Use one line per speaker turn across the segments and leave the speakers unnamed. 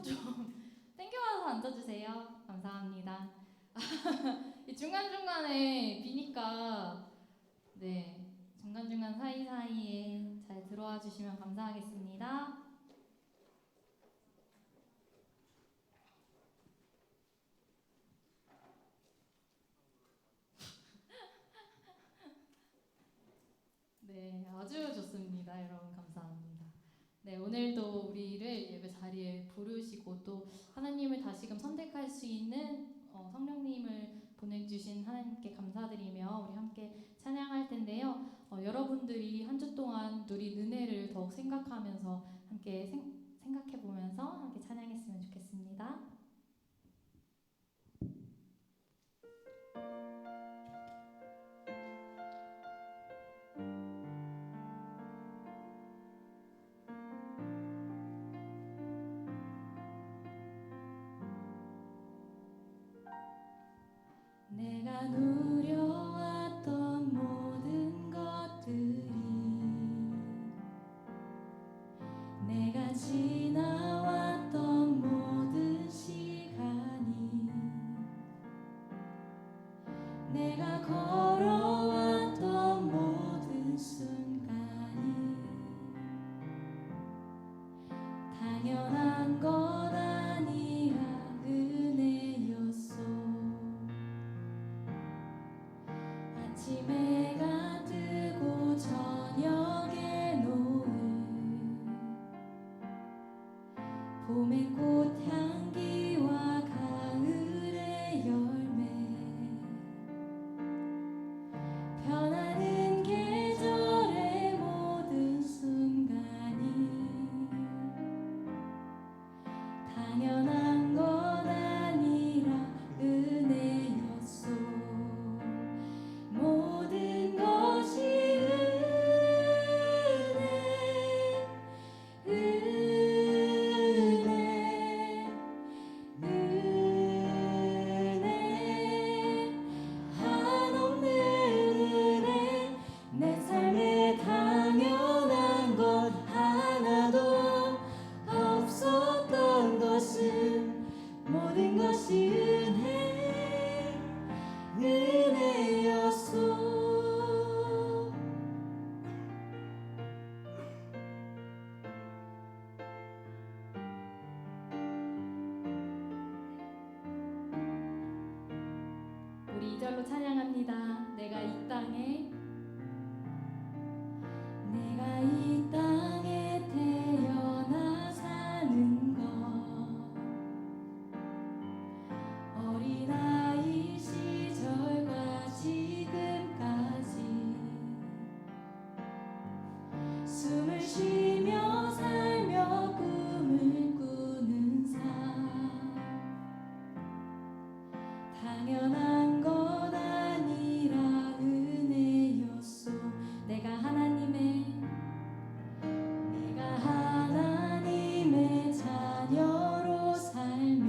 좀 땡겨와서 앉아주세요. 감사합니다. 이 중간중간에 비니까 네, 중간중간 사이사이에 잘 들어와 주시면 감사하겠습니다. 네, 아주 좋습니다. 여러분 감사합니다. 네, 오늘도 우리를 예배 자리에 부르시고 또 하나님을 다시금 선택할 수 있는 성령님을 보내주신 하나님께 감사드리며 우리 함께 찬양할 텐데요. 여러분들이 한 주 동안 누린 은혜를 더욱 생각하면서 함께 생각해 보면서 함께 찬양했으면 좋겠습니다. 내가 누려왔던 모든 것들이 내가 지나왔던 모든 시간이 내가 걸어왔던 모든 순간이 당연한 것 아니라 은혜였소. 아침 해가 뜨고 저녁에 노을 봄의 꽃향기와 가을의 열매 변하는 계절의 모든 순간이 당연한 것 아니라 은혜였소. 모든 것이 은혜 한없는 은혜 내 삶에 당연한 것 하나도 없었던 것은 모든 것이 은혜였소. 우리 2절로 찬양합니다. 내가 이 땅에 태어나 사는 것 어린아이 시절과 지금까지 숨을 쉬며 살며 꿈을 꾸는 삶 당연한 것 아니라 은혜였소. 내가 하나님의 자녀로 살며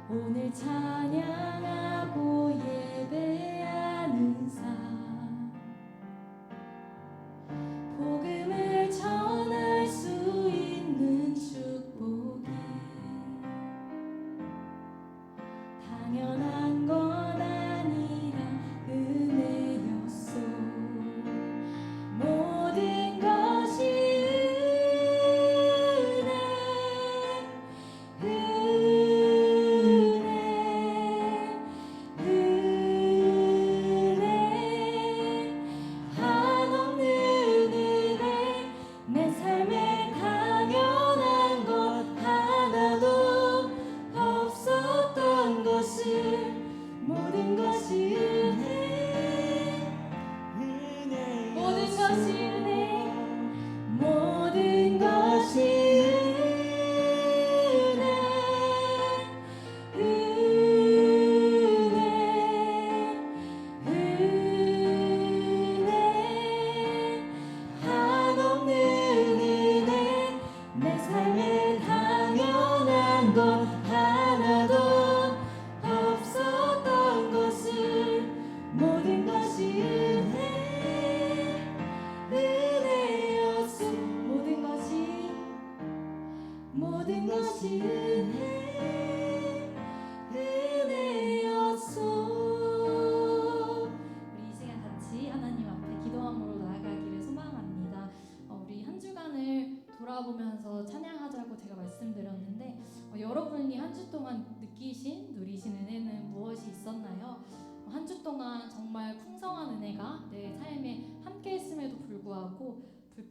오늘 찬양하고 예배하는 삶 복음을 전할 수 있는 축복이 당연한 것 아니라 은혜였소. 모든 것이 은혜 한없는 은혜 내 삶에 당연한 것 하나도 없었던 것을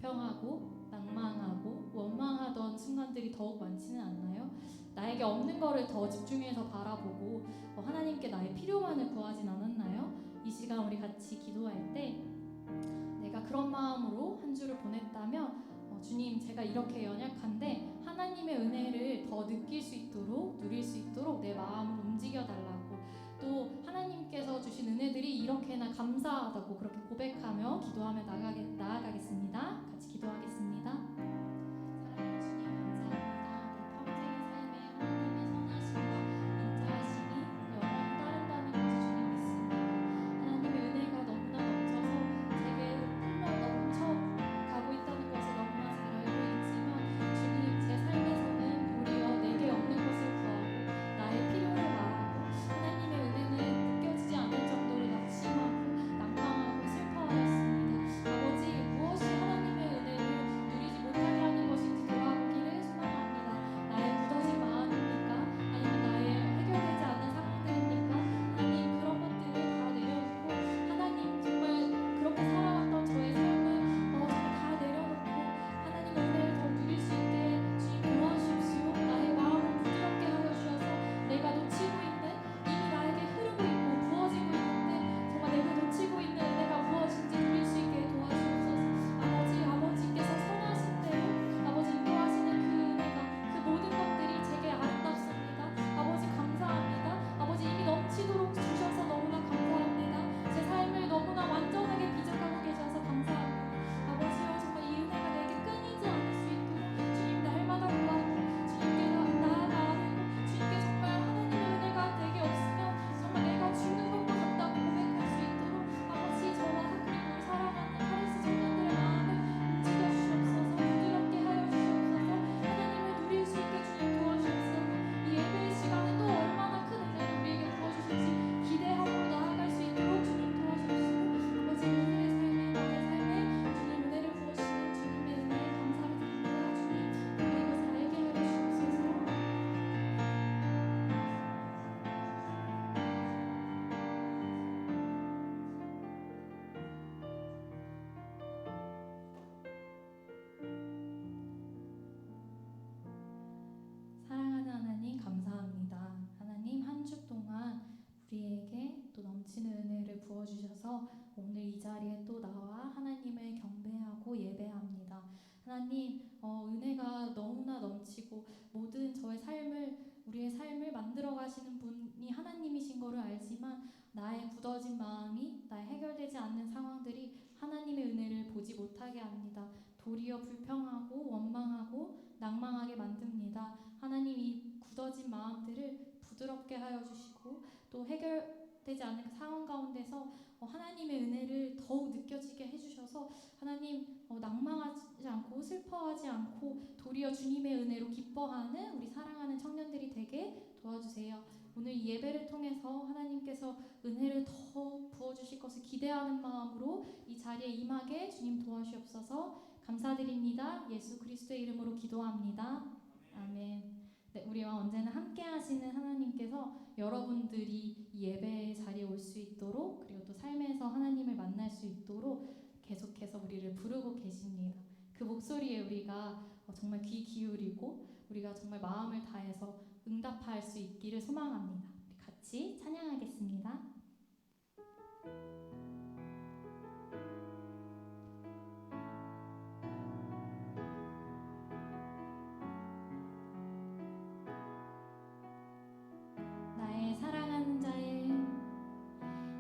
불평하고 낭망하고 원망하던 순간들이 더욱 많지는 않나요? 나에게 없는 거를 더 집중해서 바라보고 하나님께 나의 필요만을 구하진 않았나요? 이 시간 우리 같이 기도할 때 내가 그런 마음으로 한 주를 보냈다면 주님, 제가 이렇게 연약한데 하나님의 은혜를 더 느낄 수 있도록, 누릴 수 있도록 내 마음을 움직여 달라고, 또 하나님께서 주신 은혜들이 이렇게나 감사하다고 그렇게 고백하며 기도하며 나아가겠습니다. 같이 기도하겠습니다. 사랑하는 주님, 감사합니다. 내 평생의 삶에 하나님의 선하심과 인자하심이 영원히 따른다는 것을 주님 믿습니다. 하나님의 은혜가 너무나 넘쳐서 제게 흘러 넘쳐 가고 있다는 것을 너무나 잘 알고 있지만 주님, 제 삶에서는 도리어 내게 없는 것을 구하고 나의 필요를 말하고 하나님의 은혜는 느껴지지 않을 정도로 낙심하고 낭망하고 슬퍼하였습니다. 아버지, 무엇이 하나님의 은혜를 누리지 못하게 하는 것인지 돌아보기를 소망합니다. 나의 굳어진 마음입니까? 아니면 나의 해결되지 않는 상황들입니까? 하나님, 그런 것들을 다 내려놓고 하나님, 정말 그렇게 살아왔던 저의 삶을 정말 다 내려놓고 하나님의 은혜를 더 누릴 수 있게 주님 도와주십시오. 나의 마음을 부드럽게 하여 주셔서 내가 놓치고 있는, 이미 나에게 흐르고 있고 부어지고 있는데 정말 내가 놓치고 있는 은혜가 무엇인지 누릴 수 있게 도와주옵소서. 아버지께서 선하신 대로 아버지 인도하시는 그 은혜가, 그 모든 것들이 제게 아름답습니다. 아버지 감사합니다. 아버지 이미 넘치도록 주셔서 너무나 감사합니다. 제 삶을 너무나 완전하게 비전하고 계셔서 감사합니다. 아버지여, 정말 이 은혜가 내게 끊이지 않을 수 있도록 주님 날마다 구하고 주님께 나아가고 주님께 정말 하나님의 은혜가 내게 없으면 정말 내가 죽는 것과 같다고 고백할 수 있도록 아버지, 저와 그리고 우리 사랑하는 카리스 청년들의 마음을 움직여 주시옵소서. 부드럽게 하여 주시옵소서. 하나님을 누릴 수 있게 주님 도와주옵소서. 이 예배의 시간에 또 얼마나 큰 은혜를 우리에게 부어주실지 기대하고 나아갈 수 있도록 주님 도와주옵소서. 아버지, 오늘의 삶에, 나의 삶에 주님 은혜를 부어주시는 주님의 은혜에 감사를 드립니다. 주님, 우리가 이것을 알게 하여 주옵소서. 사랑하는 하나님, 감사합니다. 하나님, 한 주 동안 우리에게 또 넘치는 은혜를 부어주셔서 오늘 이 자리에 또 나와 하나님을 경배하고 예배합니다. 하나님, 은혜가 너무나 넘치고 모든 우리의 삶을 만들어 가시는 분이 하나님이신 것을 알지만 나의 굳어진 마음이, 나의 해결되지 않는 상황들이 하나님의 은혜를 보지 못하게 합니다. 도리어 불평하고 원망하고 낭망하게 만듭니다. 하나님, 이 굳어진 마음들을 부드럽게 하여 주시고 또 해결되지 않는 그 상황 가운데서 하나님의 은혜를 더욱 느껴지게 해주셔서 하나님, 낭망하지 않고 슬퍼하지 않고 도리어 주님의 은혜로 기뻐하는 우리 사랑하는 청년들이 되게 도와주세요. 오늘 이 예배를 통해서 하나님께서 은혜를 더 부어주실 것을 기대하는 마음으로 이 자리에 임하게 주님 도와주옵소서. 감사드립니다. 예수 그리스도의 이름으로 기도합니다. 아멘. 네, 우리와 언제나 함께 하시는 하나님께서 여러분들이 이 예배의 자리에 올 수 있도록, 그리고 또 삶에서 하나님을 만날 수 있도록 계속해서 우리를 부르고 계십니다. 그 목소리에 우리가 정말 귀 기울이고 우리가 정말 마음을 다해서 응답할 수 있기를 소망합니다. 우리 같이 찬양하겠습니다.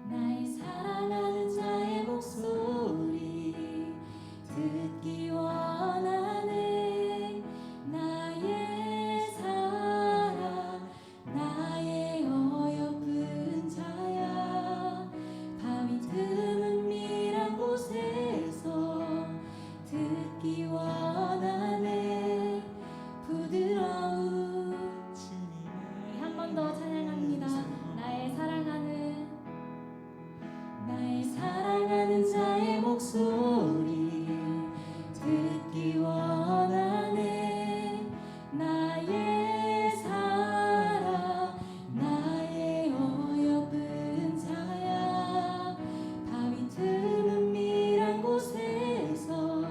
나의 사랑하는 자의
목소리 듣기 원하네. 나의 사랑, 나의 어여쁜 자야. 밤이 드문 미란 곳에서 듣기 원하네. 부드러운 주님의
한 번 더 찬양합니다. 나의
사랑하는 자의 목소리 듣기 원하네. 나의 사랑, 나의 어여쁜 자야. 밤이 드문 미란 곳에서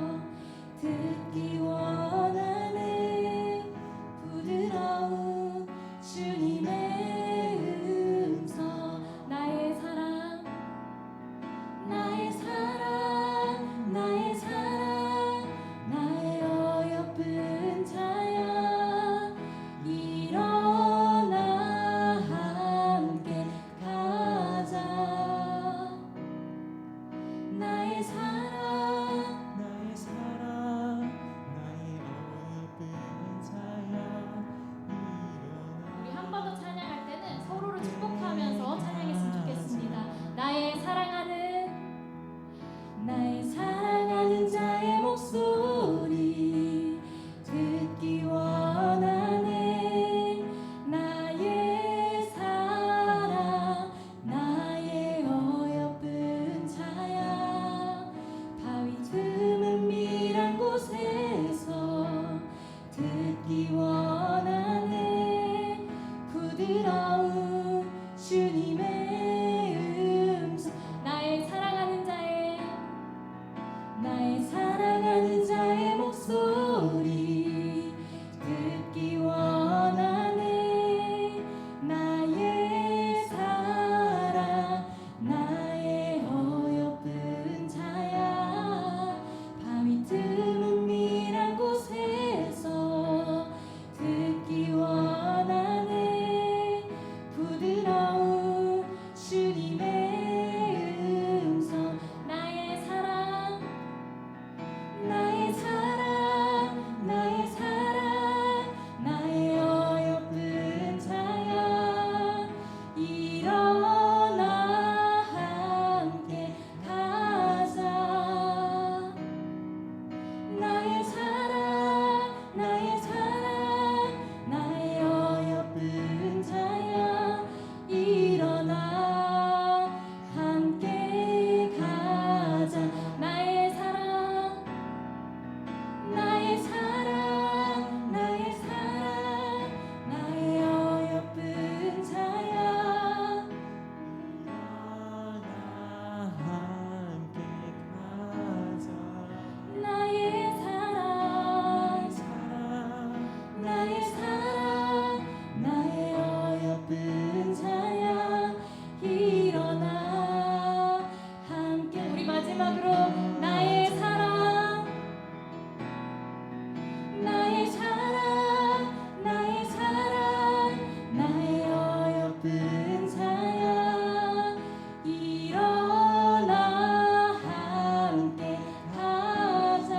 주님의 음성 나의 사랑하는 자의 목소리 듣기 원하네 나의 사랑 나의 어여쁜 자야 밤이 드문 미란 곳에서 듣기 원하네 부드러운 주님의 음성 나의 사랑 나의 어여쁜 자야 일어나 함께 가자 나의 사랑 나의 어여쁜 자야 일어나 함께 가자 나의 사랑 나의 어여쁜 자야
일어나 함께 가자.
나의 사랑 나의 어여쁜 자야 일어나 함께 우리 마지막으로 나의 사랑 나의 어여쁜 자야 일어나 함께 가자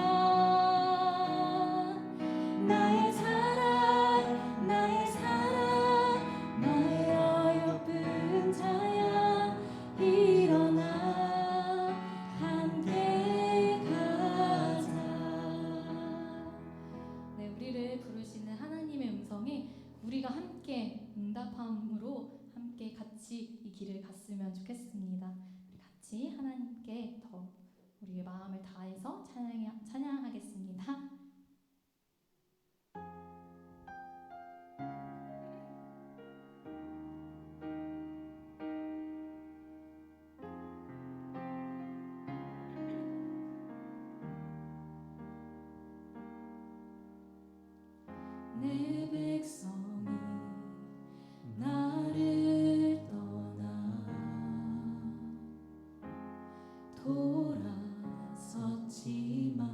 나의 사랑 나의 어여쁜 자야 일어나 함께 가자
네, 우리를 부르시는 하나님의 음성에 우리가 함께 응답함으로 함께 같이 이 길을 갔으면 좋겠습니다. 우리 같이 하나님께 더 우리의 마음을 다해서 찬양하겠습니다.
내 백성이 나를 떠나 돌아섰지만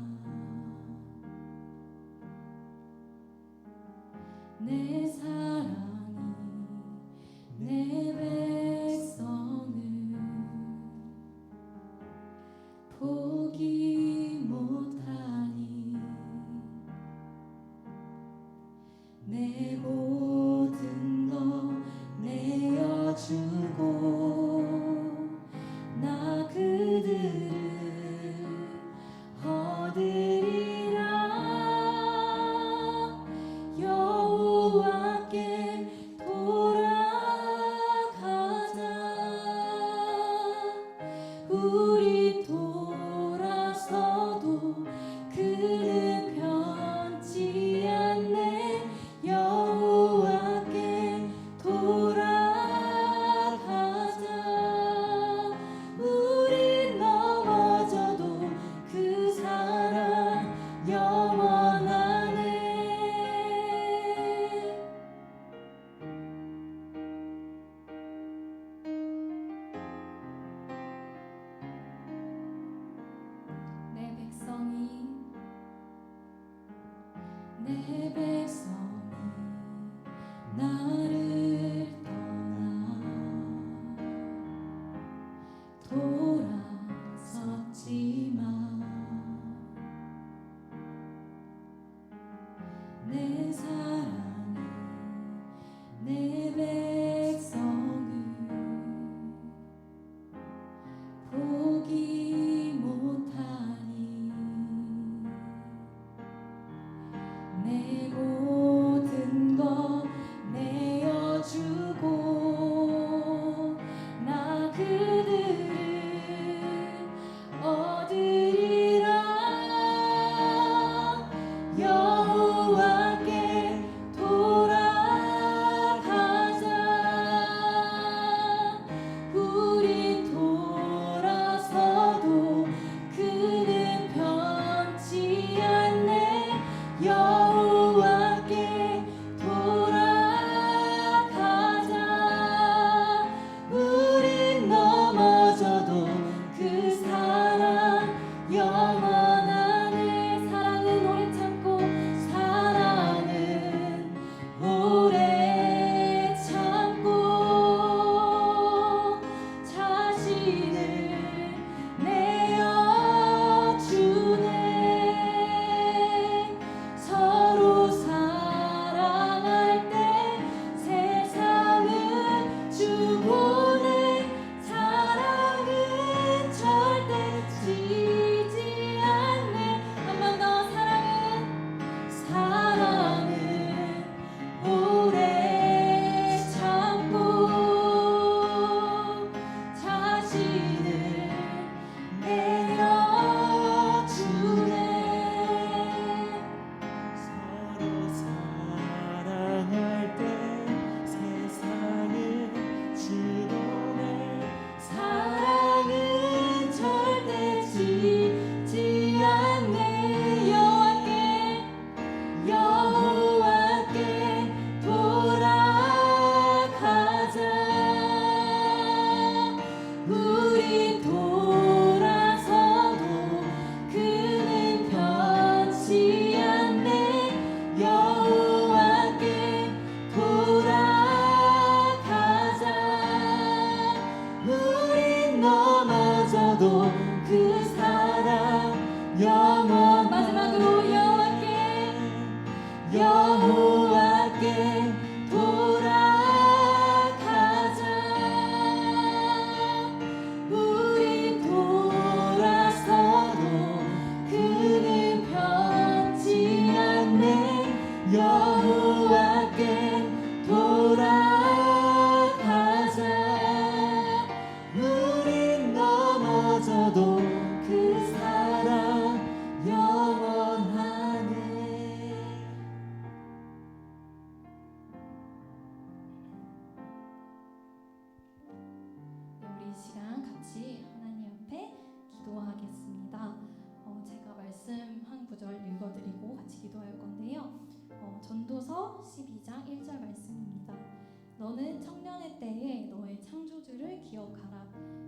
너는 청년의 때에 너의 창조주를 기억하라.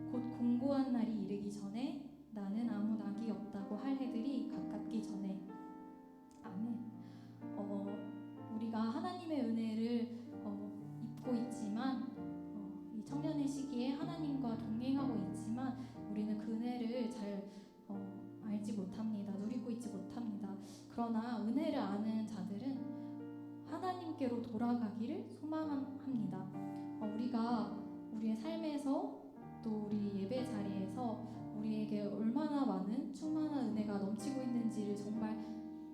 곧 공고한 날이 이르기 전에 나는 아무 낙이 없다고 할 해들이 가깝기 전에. 아멘. 우리가 하나님의 은혜를 입고 있지만 이 청년의 시기에 하나님과 동행하고 있지만 우리는 그 은혜를 잘 알지 못합니다. 누리고 있지 못합니다. 그러나 은혜를 아는 자들은 하나님께로 돌아가기를 소망합니다. 우리가 우리의 삶에서 또 우리 예배 자리에서 우리에게 얼마나 많은 충만한 은혜가 넘치고 있는지를 정말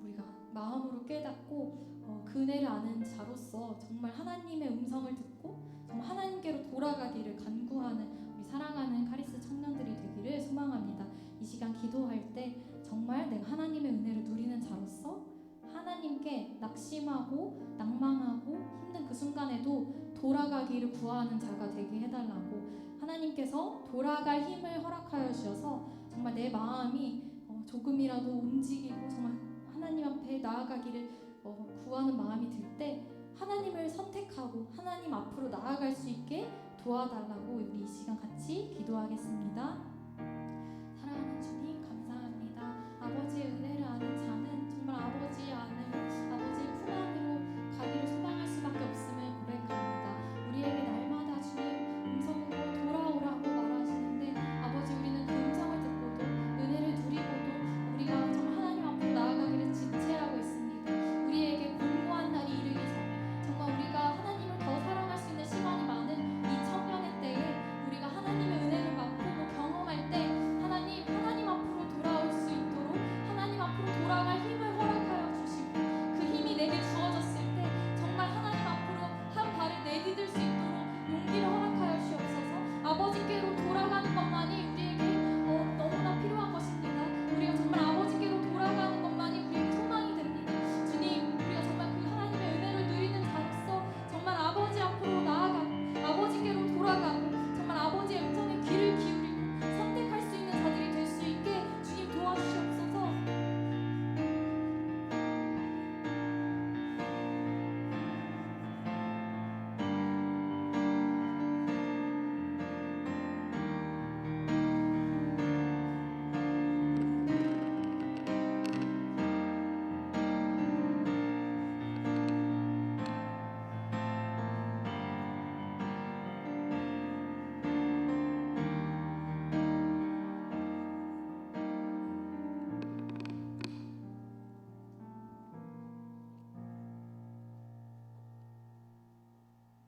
우리가 마음으로 깨닫고 그 은혜를 아는 자로서 정말 하나님의 음성을 듣고 정말 하나님께로 돌아가기를 간구하는 우리 사랑하는 카리스 청년들이 되기를 소망합니다. 이 시간 기도할 때 정말 내가 하나님의 은혜를 누리는 자로서 하나님께 낙심하고 낭망하고 힘든 그 순간에도 돌아가기를 구하는 자가 되게 해달라고, 하나님께서 돌아갈 힘을 허락하여 주셔서 정말 내 마음이 조금이라도 움직이고 정말 하나님 앞에 나아가기를 구하는 마음이 들 때 하나님을 선택하고 하나님 앞으로 나아갈 수 있게 도와달라고 우리 이 시간 같이 기도하겠습니다. 사랑하는 주님 감사합니다. 아버지의 은혜를 아는 자는 정말 아버지의 품 안으로 가기를 소망할 수밖에 없음을 고백합니다. 우리에게 날마다 주님 음성으로 돌아오라고 말하시는데 아버지, 우리는 그 음성을 듣고도 은혜를 누리고도 우리가 정말 하나님 앞으로 나아가기를 지체하고 있습니다. 우리에게 공고한 날이 이르기 전에 정말 우리가 하나님을 더 사랑할 수 있는 시간이 많은 이 청년의 때에 우리가 하나님의 은혜를 맛보고 경험할 때 하나님 앞으로 돌아올 수 있도록 하나님 앞으로 돌아갈 힘을 허락하여 주시고 그 힘이 내게 주어졌을 때 정말 하나님 앞으로 한 발을 내디딜 수 있도록 용기를 허락하여 주옵소서. 아버지께로 돌아가는 것만이 우리에게 너무나 필요한 것입니다. 우리가 정말 아버지께로 돌아가는 것만이 우리에게 소망이 됩니다. 주님, 우리가 정말 그 하나님의 은혜를 누리는 자로서 정말 아버지 앞으로 나아가고 아버지께로 돌아가고 정말 아버지의 음성에 귀를 기울이고 선택할 수 있는 자들이 될 수 있게 주님 도와주시옵소서.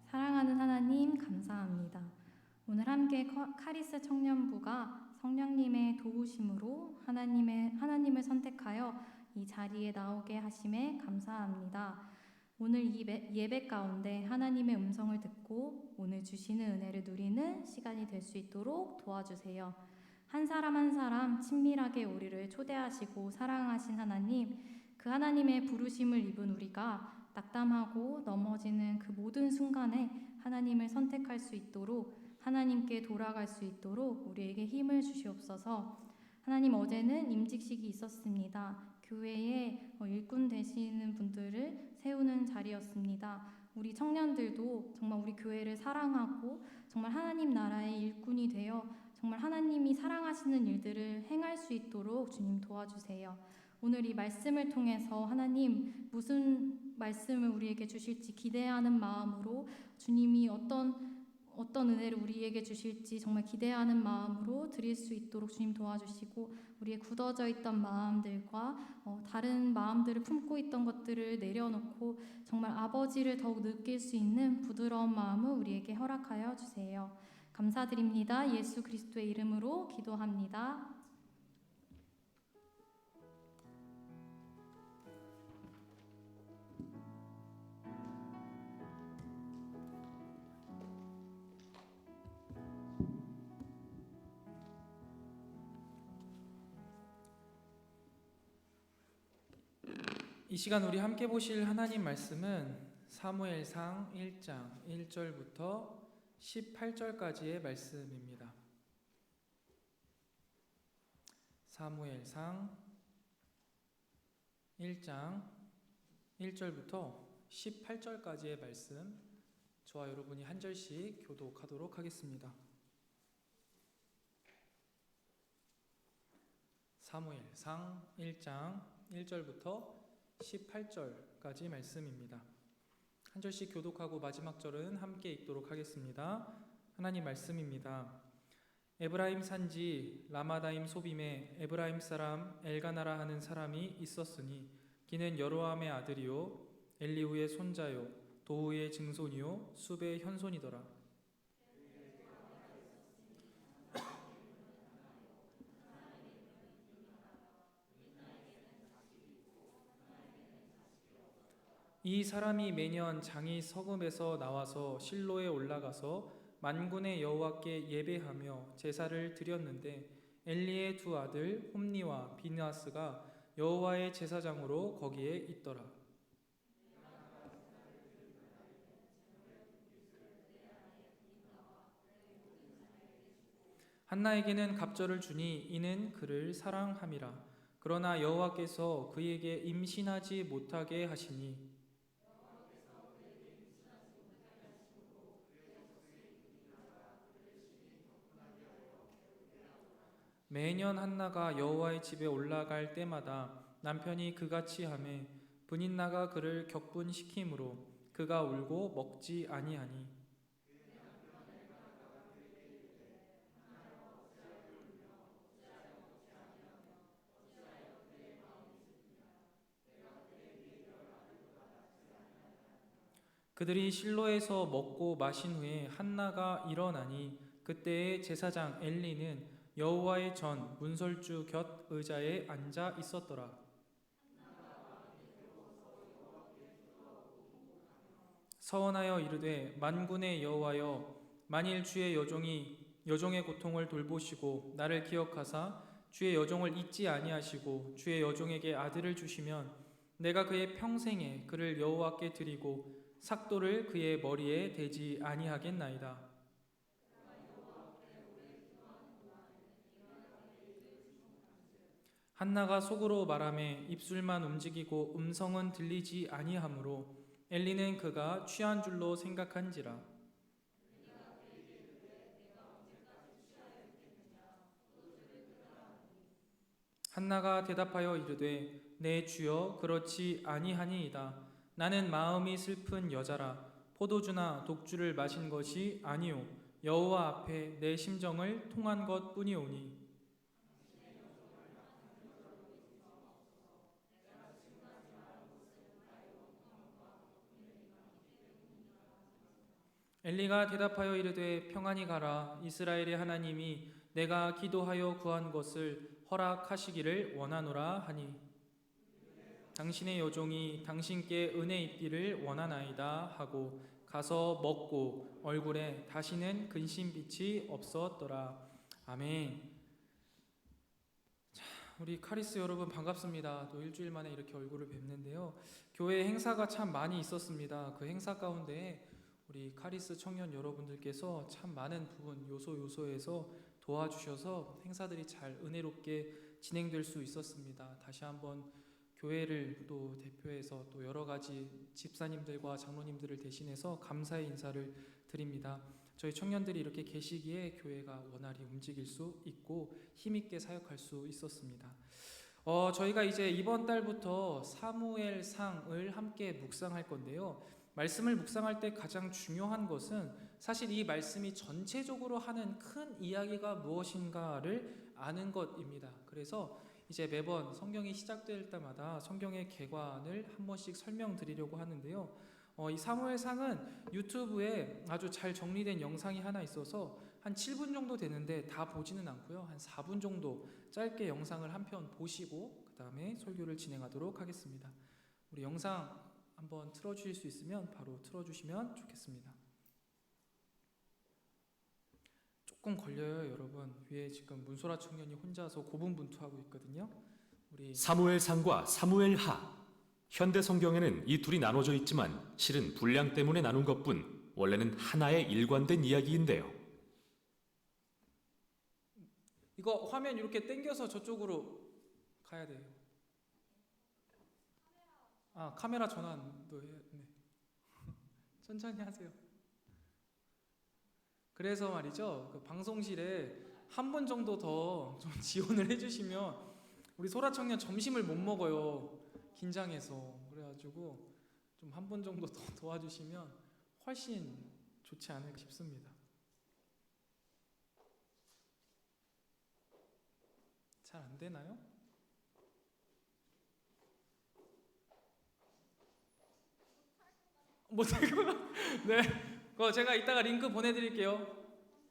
사랑하는 하나님 감사합니다. 오늘 함께 카리스 청년부가 성령님의 도우심으로 하나님을 선택하여 이 자리에 나오게 하심에 감사합니다. 오늘 이 예배 가운데 하나님의 음성을 듣고 오늘 주시는 은혜를 누리는 시간이 될 수 있도록 도와주세요. 한 사람 한 사람 친밀하게 우리를 초대하시고 사랑하신 하나님, 그 하나님의 부르심을 입은 우리가 낙담하고 넘어지는 그 모든 순간에 하나님을 선택할 수 있도록 하나님께 돌아갈 수 있도록 우리에게 힘을 주시옵소서. 하나님, 어제는 임직식이 있었습니다. 교회에 일꾼 되시는 분들을 세우는 자리였습니다. 우리 청년들도 정말 우리 교회를 사랑하고 정말 하나님 나라의 일꾼이 되어 정말 하나님이 사랑하시는 일들을 행할 수 있도록 주님 도와주세요. 오늘 이 말씀을 통해서 하나님 무슨 말씀을 우리에게 주실지 기대하는 마음으로 주님이 어떤 은혜를 우리에게 주실지 정말 기대하는 마음으로 드릴 수 있도록 주님 도와주시고 우리의 굳어져 있던 마음들과 다른 마음들을 품고 있던 것들을 내려놓고 정말 아버지를 더욱 느낄 수 있는 부드러운 마음을 우리에게 허락하여 주세요. 감사드립니다. 예수 그리스도의 이름으로 기도합니다.
이 시간 우리 함께 보실 하나님 말씀은 사무엘상 1장 1절부터 18절까지의 말씀입니다. 사무엘상 1장 1절부터 18절까지의 말씀 저와 여러분이 한 절씩 교독하도록 하겠습니다. 사무엘상 1장 1절부터 18절까지 말씀입니다. 한 절씩 교독하고 마지막 절은 함께 읽도록 하겠습니다. 하나님 말씀입니다. 에브라임 산지 라마다임 소빔에 에브라임 사람 엘가나라 하는 사람이 있었으니 그는 여로함의 아들이요 엘리후의 손자요 도후의 증손이요 숲의 현손이더라. 이 사람이 매년 장이 서금에서 나와서 실로에 올라가서 만군의 여호와께 예배하며 제사를 드렸는데 엘리의 두 아들 홈니와 비느하스가 여호와의 제사장으로 거기에 있더라. 한나에게는 갑절을 주니 이는 그를 사랑함이라. 그러나 여호와께서 그에게 임신하지 못하게 하시니 매년 한나가 여호와의 집에 올라갈 때마다 남편이 그같이 하매 분인나가 그를 격분시키므로 그가 울고 먹지 아니하니 그들이 실로에서 먹고 마신 후에 한나가 일어나니 그때의 제사장 엘리는 여호와의 전 문설주 곁 의자에 앉아 있었더라. 서원하여 이르되 만군의 여호와여 만일 주의 여종의 고통을 돌보시고 나를 기억하사 주의 여종을 잊지 아니하시고 주의 여종에게 아들을 주시면 내가 그의 평생에 그를 여호와께 드리고 삭도를 그의 머리에 대지 아니하겠나이다. 한나가 속으로 말하매 입술만 움직이고 음성은 들리지 아니하므로 엘리는 그가 취한 줄로 생각한지라. 한나가 대답하여 이르되 내 주여 그렇지 아니하니이다. 나는 마음이 슬픈 여자라. 포도주나 독주를 마신 것이 아니오 여호와 앞에 내 심정을 통한 것뿐이오니 엘리가 대답하여 이르되 평안히 가라. 이스라엘의 하나님이 내가 기도하여 구한 것을 허락하시기를 원하노라 하니 당신의 여종이 당신께 은혜 입기를 원하나이다 하고 가서 먹고 얼굴에 다시는 근심빛이 없었더라. 아멘. 자, 우리 카리스 여러분 반갑습니다. 또 일주일 만에 이렇게 얼굴을 뵙는데요. 교회 행사가 참 많이 있었습니다. 그 행사 가운데 우리 카리스 청년 여러분들께서 참 많은 부분 요소에서 도와주셔서 행사들이 잘 은혜롭게 진행될 수 있었습니다. 다시 한번 교회를 또 대표해서 또 여러 가지 집사님들과 장로님들을 대신해서 감사의 인사를 드립니다. 저희 청년들이 이렇게 계시기에 교회가 원활히 움직일 수 있고 힘있게 사역할 수 있었습니다. 저희가 이제 이번 달부터 사무엘상을 함께 묵상할 건데요. 말씀을 묵상할 때 가장 중요한 것은 사실 이 말씀이 전체적으로 하는 큰 이야기가 무엇인가를 아는 것입니다. 그래서 이제 매번 성경이 시작될 때마다 성경의 개관을 한 번씩 설명드리려고 하는데요. 이 사무엘상은 유튜브에 아주 잘 정리된 영상이 하나 있어서 한 7분 정도 되는데 다 보지는 않고요. 한 4분 정도 짧게 영상을 한 편 보시고 그 다음에 설교를 진행하도록 하겠습니다. 우리 영상 한번 틀어주실 수 있으면 바로 틀어주시면 좋겠습니다. 조금 걸려요, 여러분. 위에 지금 문소라 청년이 혼자서 고분분투하고 있거든요. 우리
사무엘상과 사무엘하. 현대 성경에는 이 둘이 나눠져 있지만 실은 분량 때문에 나눈 것뿐 원래는 하나의 일관된 이야기인데요.
이거 화면 이렇게 당겨서 저쪽으로 가야 돼요. 카메라 전환도 해야 네. 천천히 하세요. 그래서 말이죠. 그 방송실에 한 분 정도 더 좀 지원을 해주시면 우리 소라 청년 점심을 못 먹어요. 긴장해서. 그래가지고 좀 한 분 정도 더 도와주시면 훨씬 좋지 않을까 싶습니다. 잘 안 되나요? 못할 거. 네. 그거 제가 이따가 링크 보내드릴게요.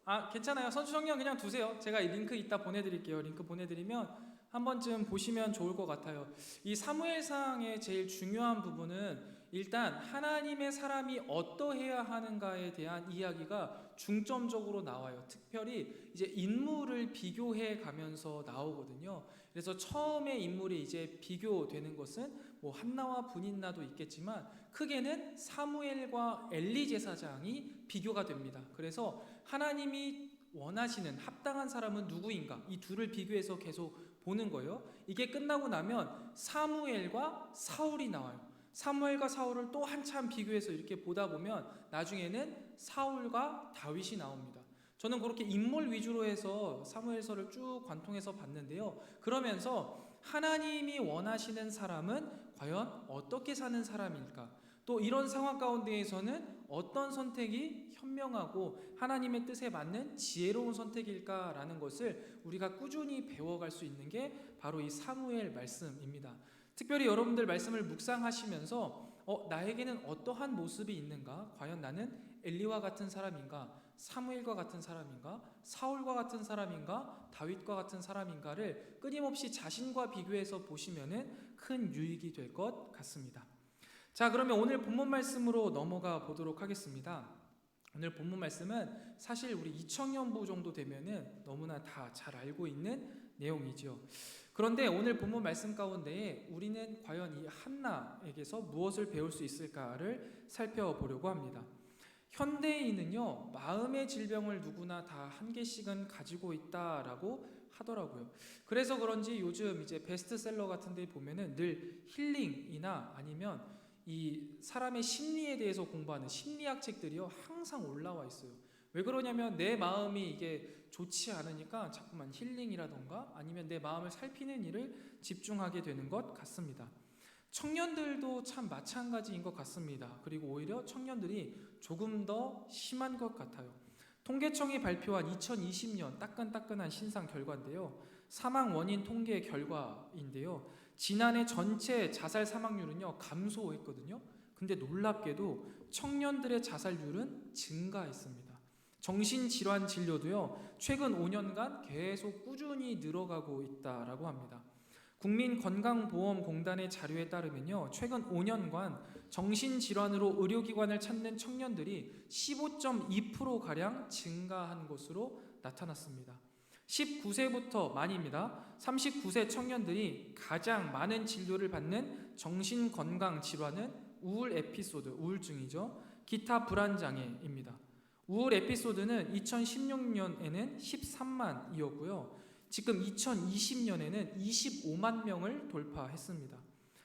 아, 괜찮아요. 선수 청년 그냥 두세요. 제가 이 링크 이따 보내드릴게요. 링크 보내드리면 한 번쯤 보시면 좋을 것 같아요. 이 사무엘상의 제일 중요한 부분은 일단 하나님의 사람이 어떠해야 하는가에 대한 이야기가 중점적으로 나와요. 특별히 이제 인물을 비교해 가면서 나오거든요. 그래서 처음에 인물이 이제 비교되는 것은 뭐 한나와 분인나도 있겠지만 크게는 사무엘과 엘리 제사장이 비교가 됩니다. 그래서 하나님이 원하시는 합당한 사람은 누구인가? 이 둘을 비교해서 계속 보는 거예요. 이게 끝나고 나면 사무엘과 사울이 나와요. 사무엘과 사울을 또 한참 비교해서 이렇게 보다 보면 나중에는 사울과 다윗이 나옵니다. 저는 그렇게 인물 위주로 해서 사무엘서를 쭉 관통해서 봤는데요. 그러면서 하나님이 원하시는 사람은 과연 어떻게 사는 사람일까? 또 이런 상황 가운데에서는 어떤 선택이 현명하고 하나님의 뜻에 맞는 지혜로운 선택일까라는 것을 우리가 꾸준히 배워갈 수 있는 게 바로 이 사무엘 말씀입니다. 특별히 여러분들 말씀을 묵상하시면서 나에게는 어떠한 모습이 있는가? 과연 나는 엘리와 같은 사람인가? 사무엘과 같은 사람인가? 사울과 같은 사람인가? 다윗과 같은 사람인가를 끊임없이 자신과 비교해서 보시면은 큰 유익이 될 것 같습니다. 자, 그러면 오늘 본문 말씀으로 넘어가 보도록 하겠습니다. 오늘 본문 말씀은 사실 우리 2000년부 정도 되면은 너무나 다 잘 알고 있는 내용이죠. 그런데 오늘 본문 말씀 가운데에 우리는 과연 이 한나에게서 무엇을 배울 수 있을까를 살펴보려고 합니다. 현대인은요, 마음의 질병을 누구나 다 한 개씩은 가지고 있다라고 하더라고요. 그래서 그런지 요즘 이제 베스트셀러 같은 데 보면은 늘 힐링이나 아니면 이 사람의 심리에 대해서 공부하는 심리학 책들이요 항상 올라와 있어요. 왜 그러냐면 내 마음이 이게 좋지 않으니까 자꾸만 힐링이라던가 아니면 내 마음을 살피는 일을 집중하게 되는 것 같습니다. 청년들도 참 마찬가지인 것 같습니다. 그리고 오히려 청년들이 조금 더 심한 것 같아요. 통계청이 발표한 2020년 따끈따끈한 신상 결과인데요. 사망 원인 통계 결과인데요. 지난해 전체 자살 사망률은요 감소했거든요. 근데 놀랍게도 청년들의 자살률은 증가했습니다. 정신질환 진료도요 최근 5년간 계속 꾸준히 늘어가고 있다라고 합니다. 국민건강보험공단의 자료에 따르면요 최근 5년간 정신질환으로 의료기관을 찾는 청년들이 15.2%가량 증가한 것으로 나타났습니다. 19세부터 만입니다. 39세 청년들이 가장 많은 진료를 받는 정신건강질환은 우울 에피소드, 우울증이죠. 기타 불안장애입니다. 우울 에피소드는 2016년에는 13만이었고요. 지금 2020년에는 25만 명을 돌파했습니다.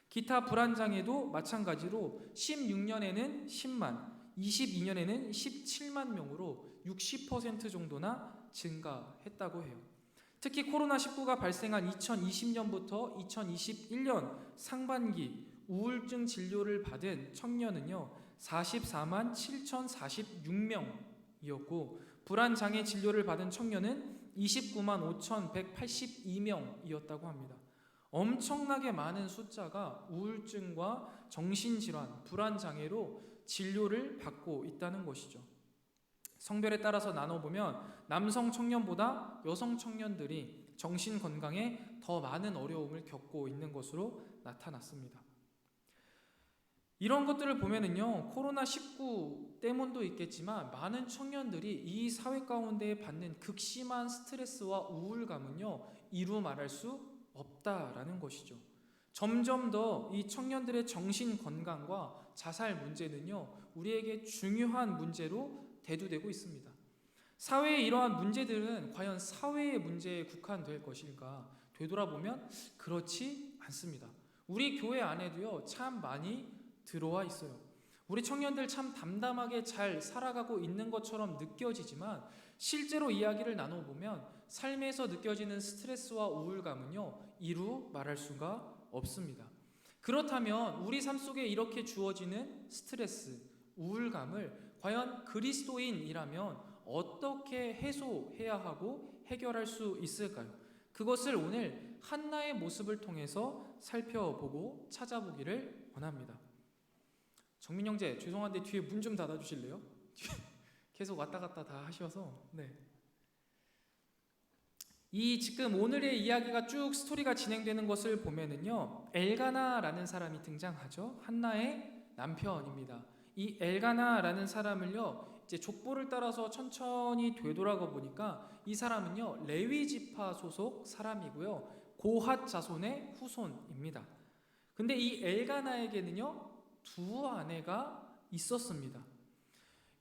기타 불안장애도 마찬가지로 16년에는 10만, 22년에는 17만 명으로 60% 정도나 증가했다고 해요. 특히 코로나19가 발생한 2020년부터 2021년 상반기 우울증 진료를 받은 청년은요 44만 7,046명이었고 불안장애 진료를 받은 청년은 29만 5,182명이었다고 합니다. 엄청나게 많은 숫자가 우울증과 정신질환, 불안장애로 진료를 받고 있다는 것이죠. 성별에 따라서 나눠보면 남성 청년보다 여성 청년들이 정신건강에 더 많은 어려움을 겪고 있는 것으로 나타났습니다. 이런 것들을 보면은요 코로나19 때문도 있겠지만 많은 청년들이 이 사회 가운데 받는 극심한 스트레스와 우울감은요 이루 말할 수 없다라는 것이죠. 점점 더 이 청년들의 정신 건강과 자살 문제는요 우리에게 중요한 문제로 대두되고 있습니다. 사회의 이러한 문제들은 과연 사회의 문제에 국한될 것일까? 되돌아보면 그렇지 않습니다. 우리 교회 안에도요 참 많이 들어와 있어요. 우리 청년들 참 담담하게 잘 살아가고 있는 것처럼 느껴지지만 실제로 이야기를 나눠보면 삶에서 느껴지는 스트레스와 우울감은요, 이루 말할 수가 없습니다. 그렇다면 우리 삶 속에 이렇게 주어지는 스트레스, 우울감을 과연 그리스도인이라면 어떻게 해소해야 하고 해결할 수 있을까요? 그것을 오늘 한나의 모습을 통해서 살펴보고 찾아보기를 원합니다. 정민 형제, 죄송한데 뒤에 문 좀 닫아주실래요? 계속 왔다 갔다 다 하셔서. 네. 이 지금 오늘의 이야기가 쭉 스토리가 진행되는 것을 보면은요, 엘가나라는 사람이 등장하죠. 한나의 남편입니다. 이 엘가나라는 사람을요, 이제 족보를 따라서 천천히 되돌아가 보니까 이 사람은요, 레위 지파 소속 사람이고요, 고핫 자손의 후손입니다. 근데 이 엘가나에게는요, 두 아내가 있었습니다.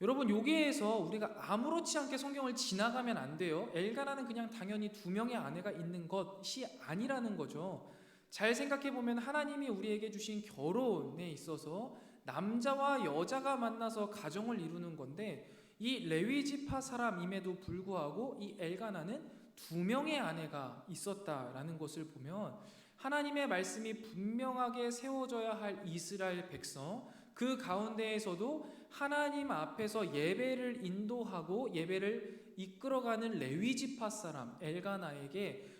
여러분, 여기에서 우리가 아무렇지 않게 성경을 지나가면 안 돼요. 엘가나는 그냥 당연히 두 명의 아내가 있는 것이 아니라는 거죠. 잘 생각해 보면 하나님이 우리에게 주신 결혼에 있어서 남자와 여자가 만나서 가정을 이루는 건데, 이 레위 지파 사람임에도 불구하고 이 엘가나는 두 명의 아내가 있었다라는 것을 보면 하나님의 말씀이 분명하게 세워져야 할 이스라엘 백성, 그 가운데에서도 하나님 앞에서 예배를 인도하고 예배를 이끌어가는 레위 지파 사람 엘가나에게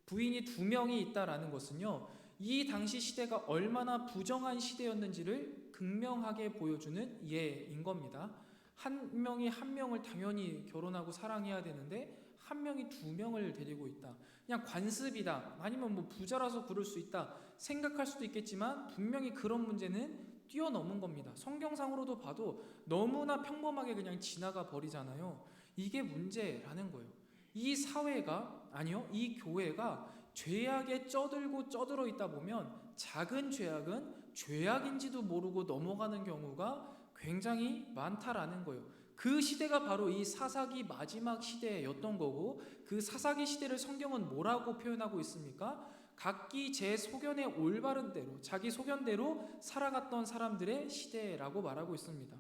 부인이 두 명이 있다라는 것은요, 이 당시 시대가 얼마나 부정한 시대였는지를 극명하게 보여주는 예인 겁니다. 한 명이 한 명을 당연히 결혼하고 사랑해야 되는데 한 명이 두 명을 데리고 있다. 그냥 관습이다. 아니면 뭐 부자라서 그럴 수 있다. 생각할 수도 있겠지만 분명히 그런 문제는 뛰어넘은 겁니다. 성경상으로도 봐도 너무나 평범하게 그냥 지나가 버리잖아요. 이게 문제라는 거예요. 이 사회가, 아니요, 이 교회가 죄악에 쩌들어 있다 보면 작은 죄악은 죄악인지도 모르고 넘어가는 경우가 굉장히 많다라는 거예요. 그 시대가 바로 이 사사기 마지막 시대였던 거고, 그 사사기 시대를 성경은 뭐라고 표현하고 있습니까? 각기 제 소견의 올바른 대로, 자기 소견대로 살아갔던 사람들의 시대라고 말하고 있습니다.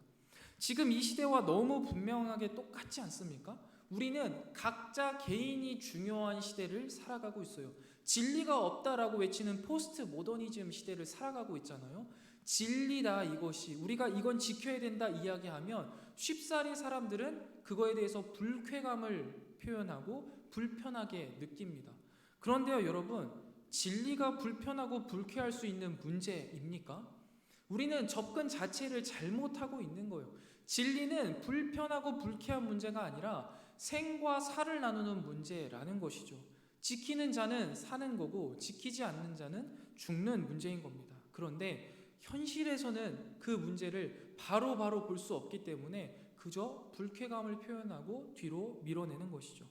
지금 이 시대와 너무 분명하게 똑같지 않습니까? 우리는 각자 개인이 중요한 시대를 살아가고 있어요. 진리가 없다라고 외치는 포스트 모더니즘 시대를 살아가고 있잖아요. 진리다, 이것이 우리가 이건 지켜야 된다 이야기하면 쉽사리 사람들은 그거에 대해서 불쾌감을 표현하고 불편하게 느낍니다. 그런데요, 여러분, 진리가 불편하고 불쾌할 수 있는 문제입니까? 우리는 접근 자체를 잘못하고 있는 거예요. 진리는 불편하고 불쾌한 문제가 아니라 생과 사를 나누는 문제라는 것이죠. 지키는 자는 사는 거고 지키지 않는 자는 죽는 문제인 겁니다. 그런데 현실에서는 그 문제를 바로 볼 수 없기 때문에 그저 불쾌감을 표현하고 뒤로 밀어내는 것이죠.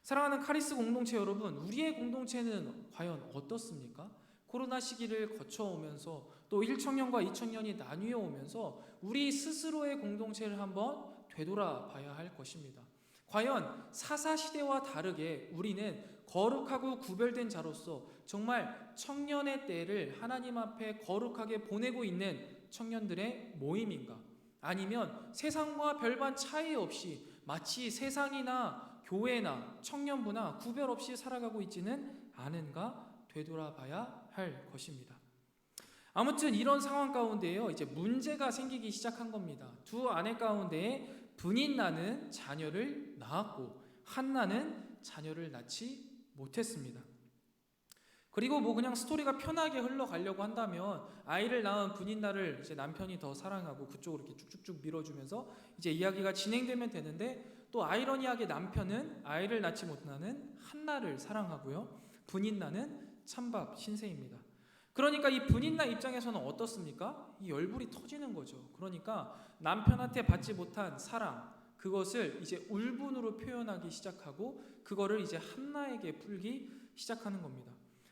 사랑하는 카리스 공동체 여러분, 우리의 공동체는 과연 어떻습니까? 코로나 시기를 거쳐오면서 또 1청년과 2청년이 나뉘어 오면서 우리 스스로의 공동체를 한번 되돌아봐야 할 것입니다. 과연 사사시대와 다르게 우리는 거룩하고 구별된 자로서 정말 청년의 때를 하나님 앞에 거룩하게 보내고 있는 청년들의 모임인가? 아니면 세상과 별반 차이 없이 마치 세상이나 교회나 청년부나 구별 없이 살아가고 있지는 않은가 되돌아봐야 할 것입니다. 아무튼 이런 상황 가운데에요, 이제 문제가 생기기 시작한 겁니다. 두 아내 가운데에 분인나는 자녀를 낳았고 한나는 자녀를 낳지 못했습니다. 그리고 뭐 그냥 스토리가 편하게 흘러가려고 한다면 아이를 낳은 분인나를 이제 남편이 더 사랑하고 그쪽으로 이렇게 쭉쭉쭉 밀어주면서 이제 이야기가 진행되면 되는데, 또 아이러니하게 남편은 아이를 낳지 못하는 한나를 사랑하고요, 분인나는 찬밥 신세입니다. 그러니까 이 분인나 입장에서는 어떻습니까? 이 열불이 터지는 거죠. 그러니까 남편한테 받지 못한 사랑, 그것을 이제 울분으로 표현하기 시작하고 그거를 이제 한나에게 풀기 시작하는 겁니다.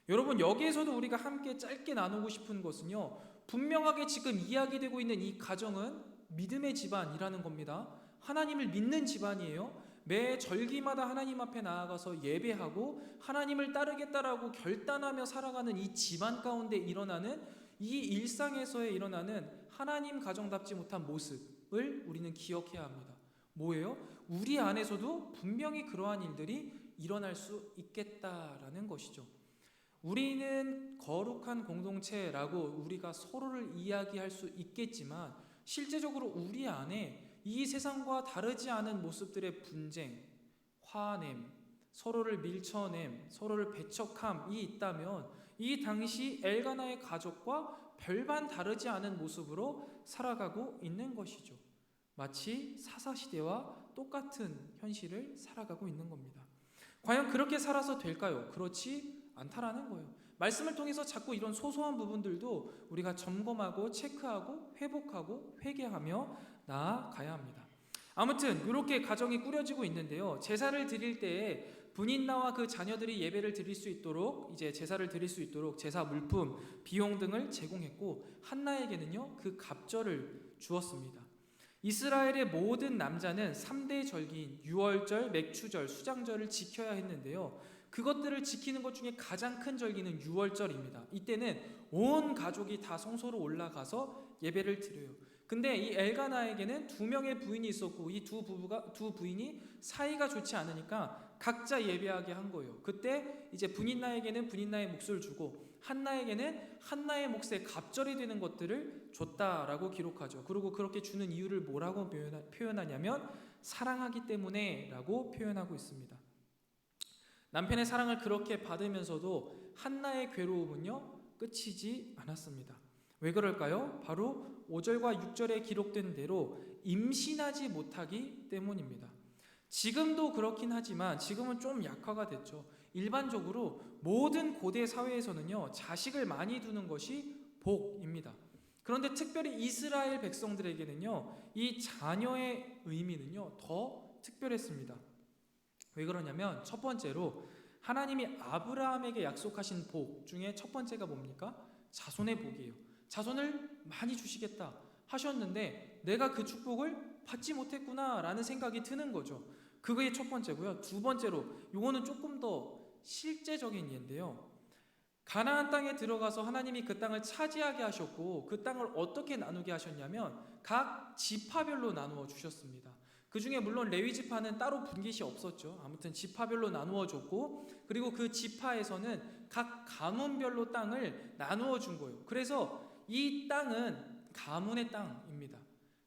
여러분, 여기에서도 우리가 함께 짧게 나누고 싶은 것은요, 분명하게 지금 이야기되고 있는 이 가정은 믿음의 집안이라는 겁니다. 하나님을 믿는 집안이에요. 매 절기마다 하나님 앞에 나아가서 예배하고 하나님을 따르겠다라고 결단하며 살아가는 이 집안 가운데 일어나는 이 일상에서의 일어나는 하나님 가정답지 못한 모습을 우리는 기억해야 합니다. 뭐예요? 우리 안에서도 분명히 그러한 일들이 일어날 수 있겠다라는 것이죠. 우리는 거룩한 공동체라고 우리가 서로를 이야기할 수 있겠지만 실제적으로 우리 안에 이 세상과 다르지 않은 모습들의 분쟁, 화냄, 서로를 밀쳐냄, 서로를 배척함이 있다면 이 당시 엘가나의 가족과 별반 다르지 않은 모습으로 살아가고 있는 것이죠. 마치 사사시대와 똑같은 현실을 살아가고 있는 겁니다. 과연 그렇게 살아서 될까요? 그렇지 않다라는 거예요. 말씀을 통해서 자꾸 이런 소소한 부분들도 우리가 점검하고 체크하고 회복하고 회개하며 나아가야 합니다. 아무튼 이렇게 가정이 꾸려지고 있는데요. 제사를 드릴 때에 분인나와 그 자녀들이 예배를 드릴 수 있도록 이제 제사를 드릴 수 있도록 제사 물품, 비용 등을 제공했고 한나에게는요 그 갑절을 주었습니다. 이스라엘의 모든 남자는 3대 절기인 유월절, 맥추절, 수장절을 지켜야 했는데요. 그것들을 지키는 것 중에 가장 큰 절기는 유월절입니다. 이때는 온 가족이 다 성소로 올라가서 예배를 드려요. 근데 이 엘가나에게는 2명의 부인이 있었고 이 두 부인이 사이가 좋지 않으니까 각자 예배하게 한 거예요. 그때 이제 분인나에게는 분인나의 몫을 주고 한나에게는 한나의 몫에 갑절이 되는 것들을 줬다라고 기록하죠. 그리고 그렇게 주는 이유를 뭐라고 표현하냐면 사랑하기 때문에라고 표현하고 있습니다. 남편의 사랑을 그렇게 받으면서도 한나의 괴로움은요 끝이지 않았습니다. 왜 그럴까요? 바로 5절과 6절에 기록된 대로 임신하지 못하기 때문입니다. 지금도 그렇긴 하지만 지금은 좀 약화가 됐죠. 일반적으로 모든 고대 사회에서는요 자식을 많이 두는 것이 복입니다. 그런데 특별히 이스라엘 백성들에게는요 이 자녀의 의미는요 더 특별했습니다. 왜 그러냐면 첫 번째로 하나님이 아브라함에게 약속하신 복 중에 첫 번째가 뭡니까? 자손의 복이에요. 자손을 많이 주시겠다 하셨는데 내가 그 축복을 받지 못했구나 라는 생각이 드는 거죠. 그게 첫 번째고요. 두 번째로 이거는 조금 더 실제적인 예인데요. 가나안 땅에 들어가서 하나님이 그 땅을 차지하게 하셨고 그 땅을 어떻게 나누게 하셨냐면 각 지파별로 나누어 주셨습니다. 그 중에 물론 레위 지파는 따로 분깃이 없었죠. 아무튼 지파별로 나누어 줬고 그리고 그 지파에서는 각 가문별로 땅을 나누어 준 거예요. 그래서 이 땅은 가문의 땅입니다.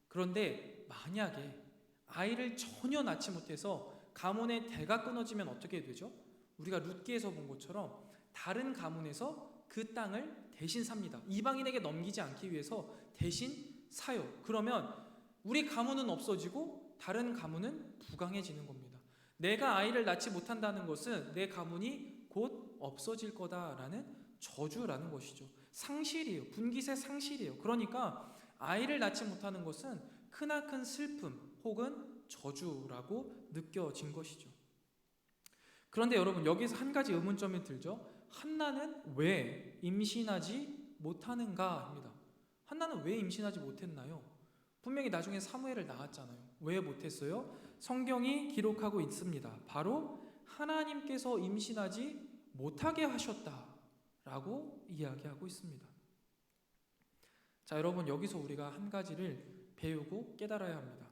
그런데 만약에 아이를 전혀 낳지 못해서 가문의 대가 끊어지면 어떻게 되죠? 우리가 룻기에서 본 것처럼 다른 가문에서 그 땅을 대신 삽니다. 이방인에게 넘기지 않기 위해서 대신 사요. 그러면 우리 가문은 없어지고 다른 가문은 부강해지는 겁니다. 내가 아이를 낳지 못한다는 것은 내 가문이 곧 없어질 거다라는 저주라는 것이죠. 상실이에요. 분깃의 상실이에요. 그러니까 아이를 낳지 못하는 것은 크나큰 슬픔 혹은 저주라고 느껴진 것이죠. 그런데 여러분 여기서 한 가지 의문점이 들죠. 한나는 왜 임신하지 못하는가입니다. 한나는 왜 임신하지 못했나요? 분명히 나중에 사무엘을 낳았잖아요. 왜 못했어요? 성경이 기록하고 있습니다. 바로 하나님께서 임신하지 못하게 하셨다라고 이야기하고 있습니다. 자, 여러분 여기서 우리가 한 가지를 배우고 깨달아야 합니다.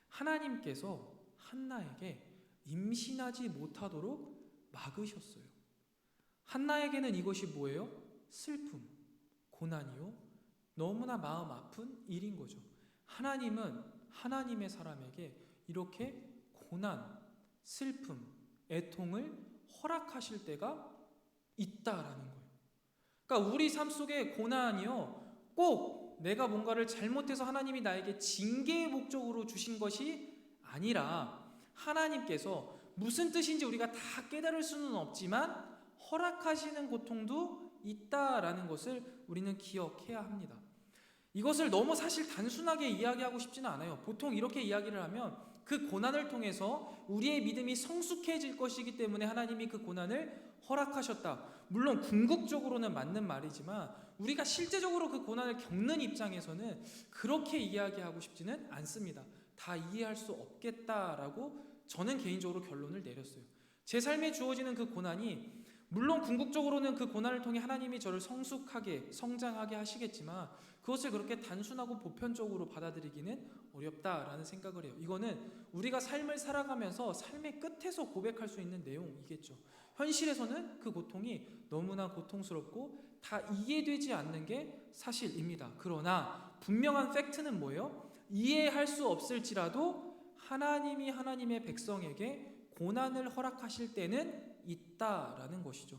하나님께서 한나에게 임신하지 못하도록 막으셨어요. 한나에게는 이것이 뭐예요? 슬픔, 고난이요. 너무나 마음 아픈 일인 거죠. 하나님은 하나님의 사람에게 이렇게 고난, 슬픔, 애통을 허락하실 때가 있다라는 거예요. 그러니까 우리 삶 속에 고난이요. 꼭 내가 뭔가를 잘못해서 하나님이 나에게 징계의 목적으로 주신 것이 아니라 하나님께서 무슨 뜻인지 우리가 다 깨달을 수는 없지만 허락하시는 고통도 있다라는 것을 우리는 기억해야 합니다. 이것을 너무 사실 단순하게 이야기하고 싶지는 않아요. 보통 이렇게 이야기를 하면 그 고난을 통해서 우리의 믿음이 성숙해질 것이기 때문에 하나님이 그 고난을 허락하셨다. 물론 궁극적으로는 맞는 말이지만 우리가 실제적으로 그 고난을 겪는 입장에서는 그렇게 이야기하고 싶지는 않습니다. 다 이해할 수 없겠다라고 저는 개인적으로 결론을 내렸어요. 제 삶에 주어지는 그 고난이 물론 궁극적으로는 그 고난을 통해 하나님이 저를 성숙하게 성장하게 하시겠지만 그것을 그렇게 단순하고 보편적으로 받아들이기는 어렵다라는 생각을 해요. 이거는 우리가 삶을 살아가면서 삶의 끝에서 고백할 수 있는 내용이겠죠. 현실에서는 그 고통이 너무나 고통스럽고 다 이해되지 않는 게 사실입니다. 그러나 분명한 팩트는 뭐예요? 이해할 수 없을지라도 하나님이 하나님의 백성에게 고난을 허락하실 때는 있다라는 것이죠.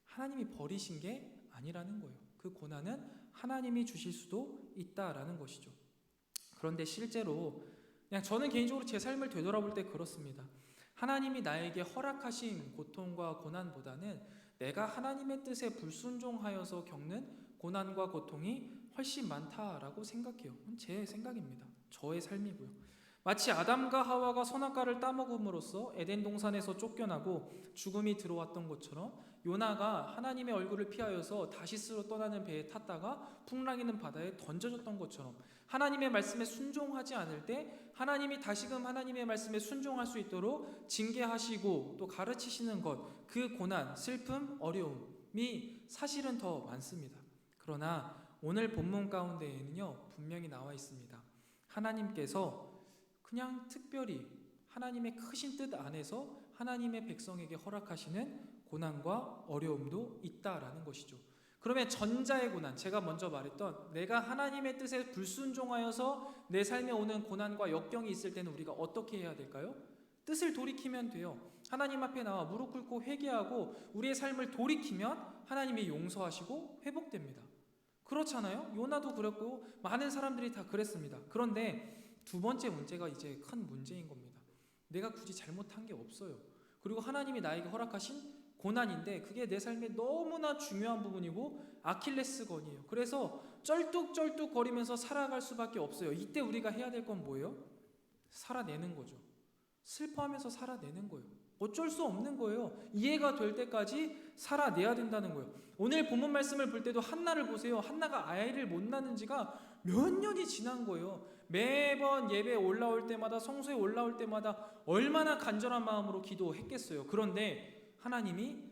하나님이 버리신 게 아니라는 거예요. 그 고난은 하나님이 주실 수도 있다라는 것이죠. 그런데 실제로 그냥 저는 개인적으로 제 삶을 되돌아볼 때 그렇습니다. 하나님이 나에게 허락하신 고통과 고난보다는 내가 하나님의 뜻에 불순종하여서 겪는 고난과 고통이 훨씬 많다라고 생각해요. 제 생각입니다. 저의 삶이고요. 마치 아담과 하와가 선악과를 따먹음으로써 에덴 동산에서 쫓겨나고 죽음이 들어왔던 것처럼 요나가 하나님의 얼굴을 피하여서 다시스로 떠나는 배에 탔다가 풍랑이는 바다에 던져졌던 것처럼 하나님의 말씀에 순종하지 않을 때 하나님이 다시금 하나님의 말씀에 순종할 수 있도록 징계하시고 또 가르치시는 것, 그 고난, 슬픔, 어려움이 사실은 더 많습니다. 그러나 오늘 본문 가운데에는요 분명히 나와 있습니다. 하나님께서 그냥 특별히 하나님의 크신 뜻 안에서 하나님의 백성에게 허락하시는 고난과 어려움도 있다라는 것이죠. 그러면 전자의 고난, 제가 먼저 말했던 내가 하나님의 뜻에 불순종하여서 내 삶에 오는 고난과 역경이 있을 때는 우리가 어떻게 해야 될까요? 뜻을 돌이키면 돼요. 하나님 앞에 나와 무릎 꿇고 회개하고 우리의 삶을 돌이키면 하나님이 용서하시고 회복됩니다. 그렇잖아요? 요나도 그랬고 많은 사람들이 다 그랬습니다. 그런데 두 번째 문제가 이제 큰 문제인 겁니다. 내가 굳이 잘못한 게 없어요. 그리고 하나님이 나에게 허락하신 고난인데 그게 내 삶에 너무나 중요한 부분이고 아킬레스건이에요. 그래서 쩔뚝쩔뚝 거리면서 살아갈 수밖에 없어요. 이때 우리가 해야 될 건 뭐예요? 살아내는 거죠. 슬퍼하면서 살아내는 거예요. 어쩔 수 없는 거예요. 이해가 될 때까지 살아내야 된다는 거예요. 오늘 본문 말씀을 볼 때도 한나를 보세요. 한나가 아이를 못 낳는 지가 몇 년이 지난 거예요. 매번 예배에 올라올 때마다 성소에 올라올 때마다 얼마나 간절한 마음으로 기도했겠어요. 그런데 하나님이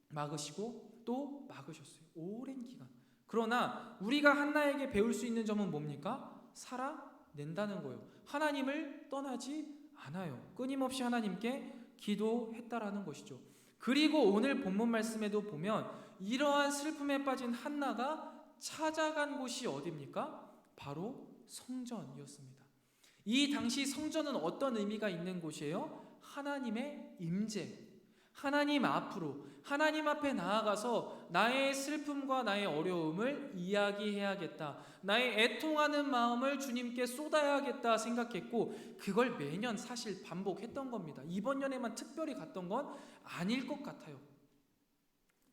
막으시고 또 막으셨어요. 오랜 기간. 그러나 우리가 한나에게 배울 수 있는 점은 뭡니까? 살아낸다는 거예요. 하나님을 떠나지 않아요. 끊임없이 하나님께 기도했다라는 것이죠. 그리고 오늘 본문 말씀에도 보면 이러한 슬픔에 빠진 한나가 찾아간 곳이 어디입니까? 바로 성전이었습니다. 이 당시 성전은 어떤 의미가 있는 곳이에요? 하나님의 임재, 하나님 앞으로, 하나님 앞에 나아가서 나의 슬픔과 나의 어려움을 이야기해야겠다, 나의 애통하는 마음을 주님께 쏟아야겠다 생각했고 그걸 매년 사실 반복했던 겁니다. 이번 년에만 특별히 갔던 건 아닐 것 같아요.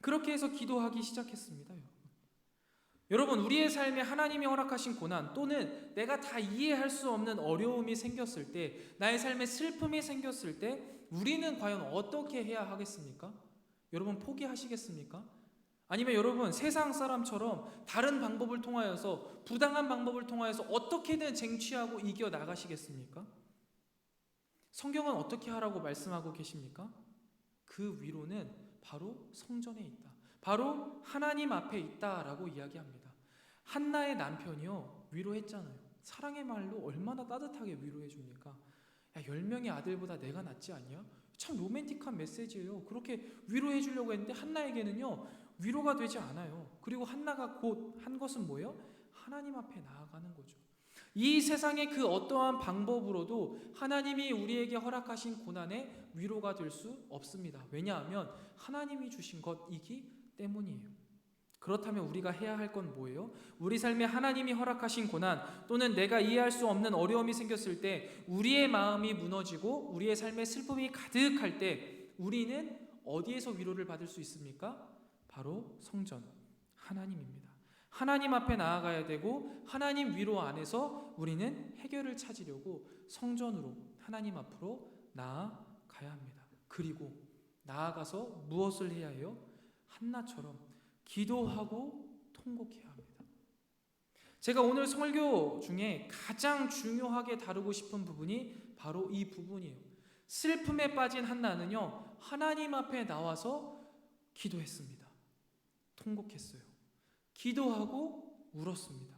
그렇게 해서 기도하기 시작했습니다. 여러분, 우리의 삶에 하나님이 허락하신 고난 또는 내가 다 이해할 수 없는 어려움이 생겼을 때, 나의 삶에 슬픔이 생겼을 때 우리는 과연 어떻게 해야 하겠습니까? 여러분 포기하시겠습니까? 아니면 여러분 세상 사람처럼 다른 방법을 통하여서, 부당한 방법을 통하여서 어떻게든 쟁취하고 이겨 나가시겠습니까? 성경은 어떻게 하라고 말씀하고 계십니까? 그 위로는 바로 성전에 있다, 바로 하나님 앞에 있다라고 이야기합니다. 한나의 남편이요 위로했잖아요. 사랑의 말로 얼마나 따뜻하게 위로해 줍니까? 야, 10명의 아들보다 내가 낫지 않냐? 참 로맨틱한 메시지예요. 그렇게 위로해 주려고 했는데 한나에게는요 위로가 되지 않아요. 그리고 한나가 곧 한 것은 뭐예요? 하나님 앞에 나아가는 거죠. 이 세상의 그 어떠한 방법으로도 하나님이 우리에게 허락하신 고난에 위로가 될 수 없습니다. 왜냐하면 하나님이 주신 것이기 때문이에요. 그렇다면 우리가 해야 할 건 뭐예요? 우리 삶에 하나님이 허락하신 고난 또는 내가 이해할 수 없는 어려움이 생겼을 때, 우리의 마음이 무너지고 우리의 삶에 슬픔이 가득할 때 우리는 어디에서 위로를 받을 수 있습니까? 바로 성전, 하나님입니다. 하나님 앞에 나아가야 되고 하나님 위로 안에서 우리는 해결을 찾으려고 성전으로, 하나님 앞으로 나아가야 합니다. 그리고 나아가서 무엇을 해야 해요? 한나처럼 기도하고 통곡해야 합니다. 제가 오늘 설교 중에 가장 중요하게 다루고 싶은 부분이 바로 이 부분이에요. 슬픔에 빠진 한나는요, 하나님 앞에 나와서 기도했습니다. 통곡했어요. 기도하고 울었습니다.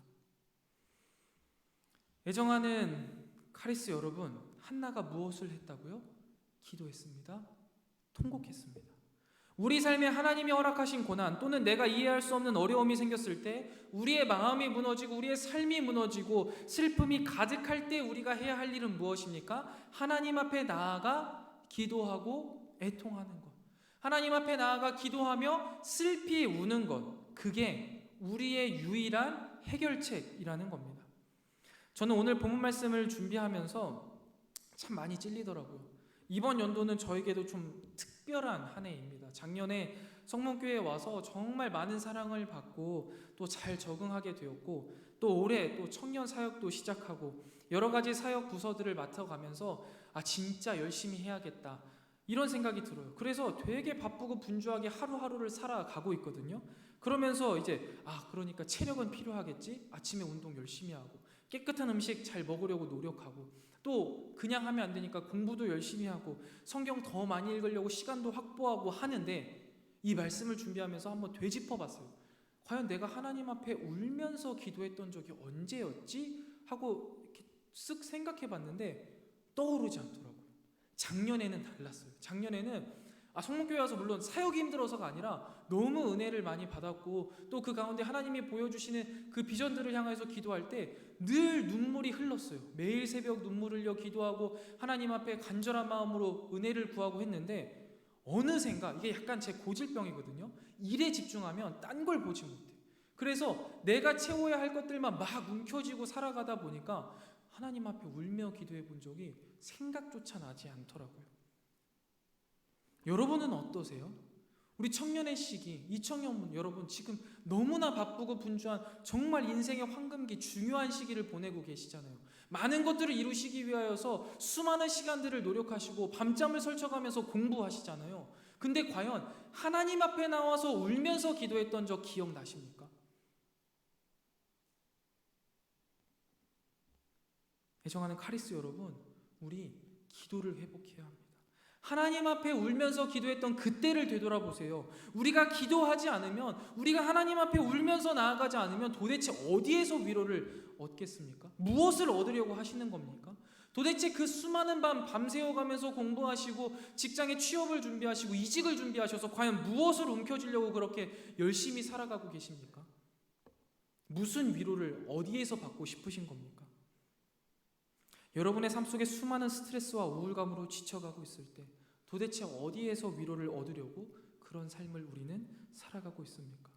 애정하는 카리스 여러분, 한나가 무엇을 했다고요? 기도했습니다. 통곡했습니다. 우리 삶에 하나님이 허락하신 고난 또는 내가 이해할 수 없는 어려움이 생겼을 때, 우리의 마음이 무너지고 우리의 삶이 무너지고 슬픔이 가득할 때 우리가 해야 할 일은 무엇입니까? 하나님 앞에 나아가 기도하고 애통하는 것. 하나님 앞에 나아가 기도하며 슬피 우는 것. 그게 우리의 유일한 해결책이라는 겁니다. 저는 오늘 본문 말씀을 준비하면서 참 많이 찔리더라고요. 이번 연도는 저에게도 좀 특별한 한 해입니다. 작년에 성문교회에 와서 정말 많은 사랑을 받고 또 잘 적응하게 되었고, 또 올해 또 청년 사역도 시작하고 여러 가지 사역 부서들을 맡아가면서 진짜 열심히 해야겠다 이런 생각이 들어요. 그래서 되게 바쁘고 분주하게 하루하루를 살아가고 있거든요. 그러면서 이제 그러니까 체력은 필요하겠지. 아침에 운동 열심히 하고 깨끗한 음식 잘 먹으려고 노력하고, 또 그냥 하면 안 되니까 공부도 열심히 하고 성경 더 많이 읽으려고 시간도 확보하고 하는데, 이 말씀을 준비하면서 한번 되짚어 봤어요. 과연 내가 하나님 앞에 울면서 기도했던 적이 언제였지? 하고 이렇게 쓱 생각해 봤는데 떠오르지 않더라고요. 작년에는 달랐어요. 작년에는 성문교회 와서 물론 사역이 힘들어서가 아니라 너무 은혜를 많이 받았고, 또 그 가운데 하나님이 보여주시는 그 비전들을 향해서 기도할 때 늘 눈물이 흘렀어요. 매일 새벽 눈물 흘려 기도하고 하나님 앞에 간절한 마음으로 은혜를 구하고 했는데, 어느샌가 이게 약간 제 고질병이거든요. 일에 집중하면 딴 걸 보지 못해요. 그래서 내가 채워야 할 것들만 막 움켜쥐고 살아가다 보니까 하나님 앞에 울며 기도해 본 적이 생각조차 나지 않더라고요. 여러분은 어떠세요? 우리 청년의 시기, 이 청년분 여러분 지금 너무나 바쁘고 분주한 정말 인생의 황금기, 중요한 시기를 보내고 계시잖아요. 많은 것들을 이루시기 위하여서 수많은 시간들을 노력하시고 밤잠을 설쳐가면서 공부하시잖아요. 근데 과연 하나님 앞에 나와서 울면서 기도했던 적 기억나십니까? 애정하는 카리스 여러분, 우리 기도를 회복해야 합니다. 하나님 앞에 울면서 기도했던 그때를 되돌아보세요. 우리가 기도하지 않으면, 우리가 하나님 앞에 울면서 나아가지 않으면 도대체 어디에서 위로를 얻겠습니까? 무엇을 얻으려고 하시는 겁니까? 도대체 그 수많은 밤새워가면서 공부하시고 직장에 취업을 준비하시고 이직을 준비하셔서 과연 무엇을 움켜쥐려고 그렇게 열심히 살아가고 계십니까? 무슨 위로를 어디에서 받고 싶으신 겁니까? 여러분의 삶 속에 수많은 스트레스와 우울감으로 지쳐가고 있을 때 도대체 어디에서 위로를 얻으려고 그런 삶을 우리는 살아가고 있습니까?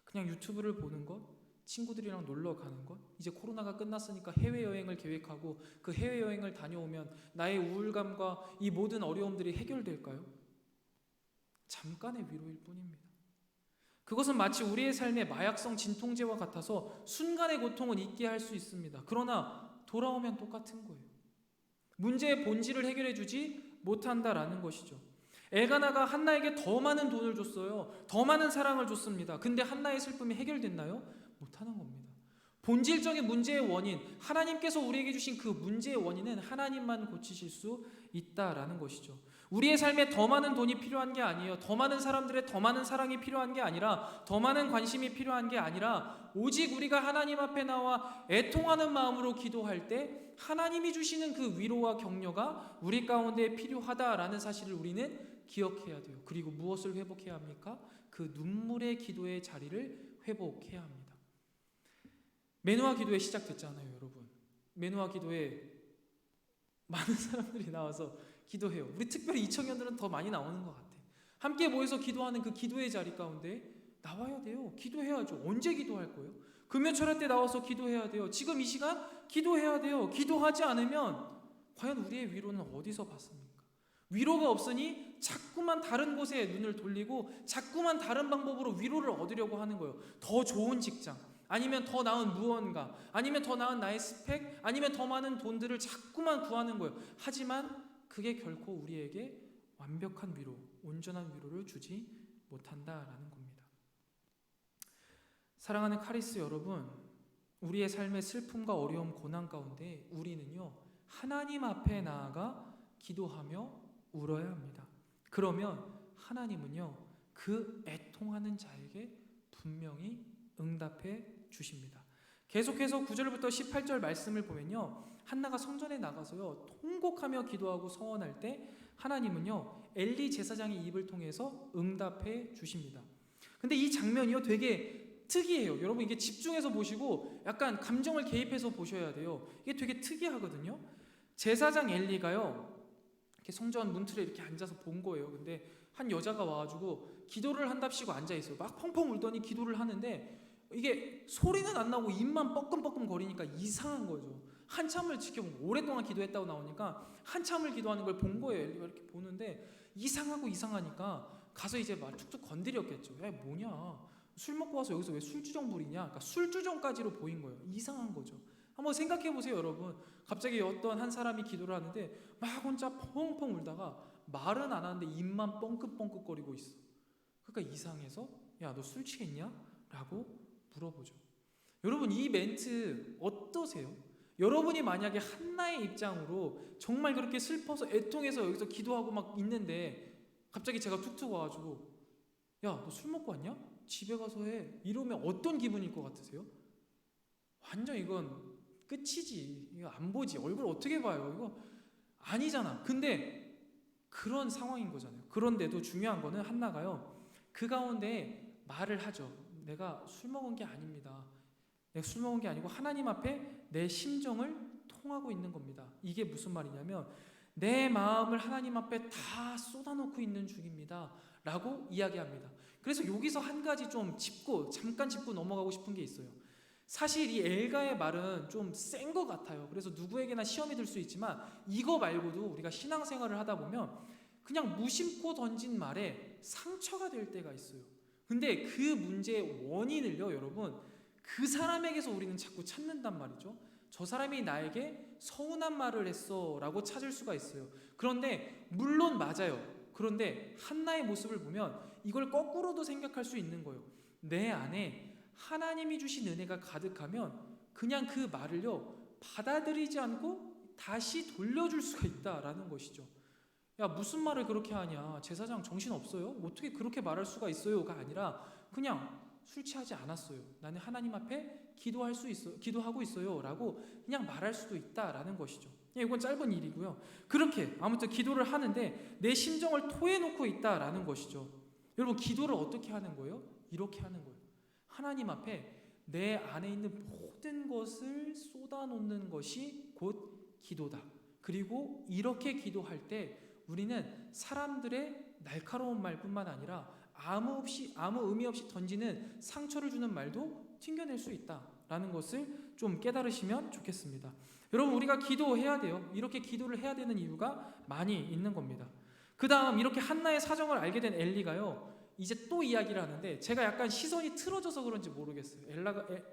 그냥 유튜브를 보는 것, 친구들이랑 놀러 가는 것, 이제 코로나가 끝났으니까 해외여행을 계획하고 그 해외여행을 다녀오면 나의 우울감과 이 모든 어려움들이 해결될까요? 잠깐의 위로일 뿐입니다. 그것은 마치 우리의 삶의 마약성 진통제와 같아서 순간의 고통은 잊게 할 수 있습니다. 그러나 돌아오면 똑같은 거예요. 문제의 본질을 해결해 주지 못한다라는 것이죠. 엘가나가 한나에게 더 많은 돈을 줬어요. 더 많은 사랑을 줬습니다. 근데 한나의 슬픔이 해결됐나요? 못하는 겁니다. 본질적인 문제의 원인, 하나님께서 우리에게 주신 그 문제의 원인은 하나님만 고치실 수 있다라는 것이죠. 우리의 삶에 더 많은 돈이 필요한 게 아니에요. 더 많은 사람들의 더 많은 사랑이 필요한 게 아니라, 더 많은 관심이 필요한 게 아니라, 오직 우리가 하나님 앞에 나와 애통하는 마음으로 기도할 때 하나님이 주시는 그 위로와 격려가 우리 가운데 필요하다라는 사실을 우리는 기억해야 돼요. 그리고 무엇을 회복해야 합니까? 그 눈물의 기도의 자리를 회복해야 합니다. 매노아 기도회 시작됐잖아요, 여러분. 매노아 기도회 많은 사람들이 나와서 기도해요. 우리 특별히 이 청년들은 더 많이 나오는 것 같아요. 함께 모여서 기도하는 그 기도의 자리 가운데 나와야 돼요. 기도해야죠. 언제 기도할 거예요? 금요철학 때 나와서 기도해야 돼요. 지금 이 시간 기도해야 돼요. 기도하지 않으면 과연 우리의 위로는 어디서 받습니까? 위로가 없으니 자꾸만 다른 곳에 눈을 돌리고 자꾸만 다른 방법으로 위로를 얻으려고 하는 거예요. 더 좋은 직장, 아니면 더 나은 무언가, 아니면 더 나은 나의 스펙, 아니면 더 많은 돈들을 자꾸만 구하는 거예요. 하지만 그게 결코 우리에게 완벽한 위로, 온전한 위로를 주지 못한다라는 겁니다. 사랑하는 카리스 여러분, 우리의 삶의 슬픔과 어려움, 고난 가운데 우리는요 하나님 앞에 나아가 기도하며 울어야 합니다. 그러면 하나님은요, 그 애통하는 자에게 분명히 응답해 주십니다. 계속해서 9절부터 18절 말씀을 보면요, 한나가 성전에 나가서요 통곡하며 기도하고 서원할 때 하나님은요 엘리 제사장의 입을 통해서 응답해 주십니다. 근데 이 장면이요 되게 특이해요. 여러분 이게 집중해서 보시고 약간 감정을 개입해서 보셔야 돼요. 이게 되게 특이하거든요. 제사장 엘리가요 이렇게 성전 문틀에 이렇게 앉아서 본 거예요. 근데 한 여자가 와가지고 기도를 한답시고 앉아 있어요. 막 펑펑 울더니 기도를 하는데 이게 소리는 안 나고 입만 뻐끔뻐끔 거리니까 이상한 거죠. 한참을 지켜본 거예요. 오랫동안 기도했다고 나오니까 한참을 기도하는 걸 본 거예요. 엘리가 이렇게 보는데 이상하니까 가서 이제 막 툭툭 건드렸겠죠. 야 뭐냐, 술 먹고 와서 여기서 왜 술주정 부리냐. 그러니까 술주정까지로 보인 거예요. 이상한 거죠. 한번 생각해 보세요, 여러분. 갑자기 어떤 한 사람이 기도를 하는데 막 혼자 펑펑 울다가 말은 안 하는데 입만 뻥긋뻥긋거리고 있어. 그러니까 이상해서 야 너 술 취했냐? 라고 물어보죠. 여러분 이 멘트 어떠세요? 여러분이 만약에 한나의 입장으로 정말 그렇게 슬퍼서 애통해서 여기서 기도하고 막 있는데 갑자기 제가 툭툭 와가지고 야 너 술 먹고 왔냐? 집에 가서 해. 이러면 어떤 기분일 것 같으세요? 완전 이건 끝이지. 이거 안 보지. 얼굴 어떻게 봐요? 이거 아니잖아. 근데 그런 상황인 거잖아요. 그런데도 중요한 거는 한나가요 그 가운데 말을 하죠. 내가 술 먹은 게 아닙니다. 내가 술 먹은 게 아니고 하나님 앞에 내 심정을 통하고 있는 겁니다. 이게 무슨 말이냐면 내 마음을 하나님 앞에 다 쏟아놓고 있는 중입니다 라고 이야기합니다. 그래서 여기서 한 가지 좀 잠깐 짚고 넘어가고 싶은 게 있어요. 사실 이 엘가의 말은 좀 센 것 같아요. 그래서 누구에게나 시험이 들 수 있지만 이거 말고도 우리가 신앙생활을 하다 보면 그냥 무심코 던진 말에 상처가 될 때가 있어요. 근데 그 문제의 원인을요 여러분 그 사람에게서 우리는 자꾸 찾는단 말이죠. 저 사람이 나에게 서운한 말을 했어 라고 찾을 수가 있어요. 그런데 물론 맞아요. 그런데 한나의 모습을 보면 이걸 거꾸로도 생각할 수 있는 거예요. 내 안에 하나님이 주신 은혜가 가득하면 그냥 그 말을요 받아들이지 않고 다시 돌려줄 수가 있다라는 것이죠. 야 무슨 말을 그렇게 하냐, 제사장 정신 없어요? 어떻게 그렇게 말할 수가 있어요가 아니라 그냥 술 취하지 않았어요. 나는 하나님 앞에 기도하고 있어요 라고 그냥 말할 수도 있다라는 것이죠. 이건 짧은 일이고요. 그렇게 아무튼 기도를 하는데 내 심정을 토해놓고 있다라는 것이죠. 여러분 기도를 어떻게 하는 거예요? 이렇게 하는 거예요. 하나님 앞에 내 안에 있는 모든 것을 쏟아놓는 것이 곧 기도다. 그리고 이렇게 기도할 때 우리는 사람들의 날카로운 말뿐만 아니라 아무 의미 없이 던지는 상처를 주는 말도 튕겨낼 수 있다라는 것을 좀 깨달으시면 좋겠습니다. 여러분 우리가 기도해야 돼요. 이렇게 기도를 해야 되는 이유가 많이 있는 겁니다. 그 다음 이렇게 한나의 사정을 알게 된 엘리가요 이제 또 이야기를 하는데 제가 약간 시선이 틀어져서 그런지 모르겠어요.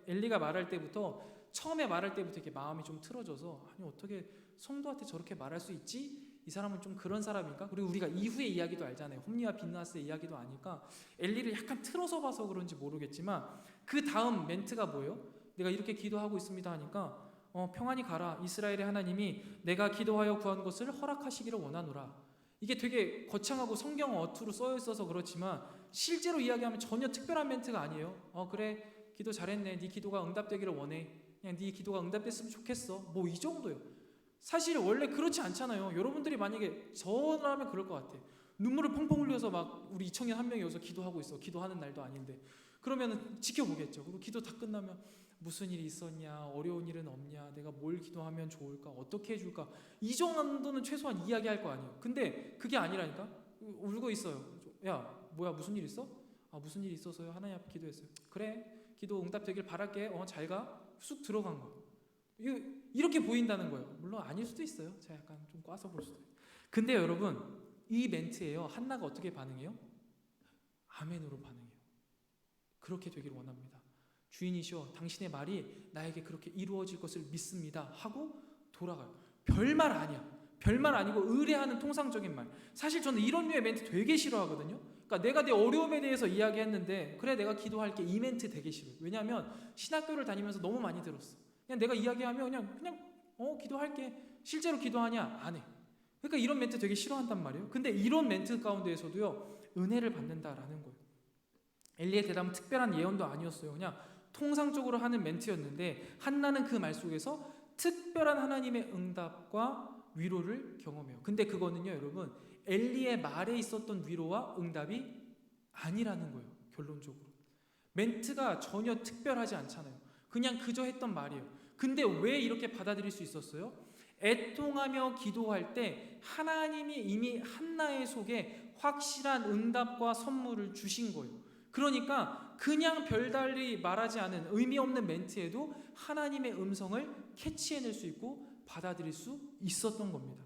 엘리가 말할 때부터 처음에 말할 때부터 이렇게 마음이 좀 틀어져서 아니 어떻게 성도한테 저렇게 말할 수 있지? 이 사람은 좀 그런 사람인가? 그리고 우리가 이후의 이야기도 알잖아요. 홈리와 빈나스의 이야기도 아니까 엘리를 약간 틀어서 봐서 그런지 모르겠지만 그 다음 멘트가 뭐예요? 내가 이렇게 기도하고 있습니다 하니까 평안히 가라. 이스라엘의 하나님이 내가 기도하여 구한 것을 허락하시기를 원하노라. 이게 되게 거창하고 성경 어투로 써 있어서 그렇지만 실제로 이야기하면 전혀 특별한 멘트가 아니에요. 그래 기도 잘했네. 네 기도가 응답되기를 원해. 그냥 네 기도가 응답됐으면 좋겠어. 뭐 이 정도요. 사실 원래 그렇지 않잖아요. 여러분들이 만약에 저라면 그럴 것 같아. 눈물을 펑펑 흘려서 막 우리 이청년 한 명이 여기서 기도하고 있어. 기도하는 날도 아닌데 그러면은 지켜보겠죠. 그리고 기도 다 끝나면 무슨 일이 있었냐, 어려운 일은 없냐, 내가 뭘 기도하면 좋을까, 어떻게 해줄까, 이 정도는 최소한 이야기할 거 아니에요. 근데 그게 아니라니까. 울고 있어요. 야 뭐야 무슨 일 있어? 무슨 일이 있어서요. 하나님 앞에 기도했어요. 그래 기도 응답되길 바랄게. 잘 가. 쑥 들어간 거. 이렇게 보인다는 거예요. 물론 아닐 수도 있어요. 제가 약간 좀 꽈서 볼 수도 있어요. 근데 여러분 이 멘트에요 한나가 어떻게 반응해요? 아멘으로 반응해요. 그렇게 되기를 원합니다. 주인이시여 당신의 말이 나에게 그렇게 이루어질 것을 믿습니다 하고 돌아가요. 별말 아니야. 별말 아니고 의뢰하는 통상적인 말. 사실 저는 이런 류의 멘트 되게 싫어하거든요. 그러니까 내가 내 어려움에 대해서 이야기했는데 그래 내가 기도할게 이 멘트 되게 싫어요. 왜냐하면 신학교를 다니면서 너무 많이 들었어. 그냥 내가 이야기하면 그냥 기도할게. 실제로 기도하냐? 안 해. 그러니까 이런 멘트 되게 싫어한단 말이에요. 근데 이런 멘트 가운데에서도요, 은혜를 받는다라는 거예요. 엘리의 대답은 특별한 예언도 아니었어요. 그냥 통상적으로 하는 멘트였는데 한나는 그 말 속에서 특별한 하나님의 응답과 위로를 경험해요. 근데 그거는요, 여러분, 엘리의 말에 있었던 위로와 응답이 아니라는 거예요. 결론적으로 멘트가 전혀 특별하지 않잖아요. 그냥 그저 했던 말이에요. 근데 왜 이렇게 받아들일 수 있었어요? 애통하며 기도할 때 하나님이 이미 한나의 속에 확실한 응답과 선물을 주신 거예요. 그러니까 그냥 별달리 말하지 않은 의미 없는 멘트에도 하나님의 음성을 캐치해낼 수 있고 받아들일 수 있었던 겁니다.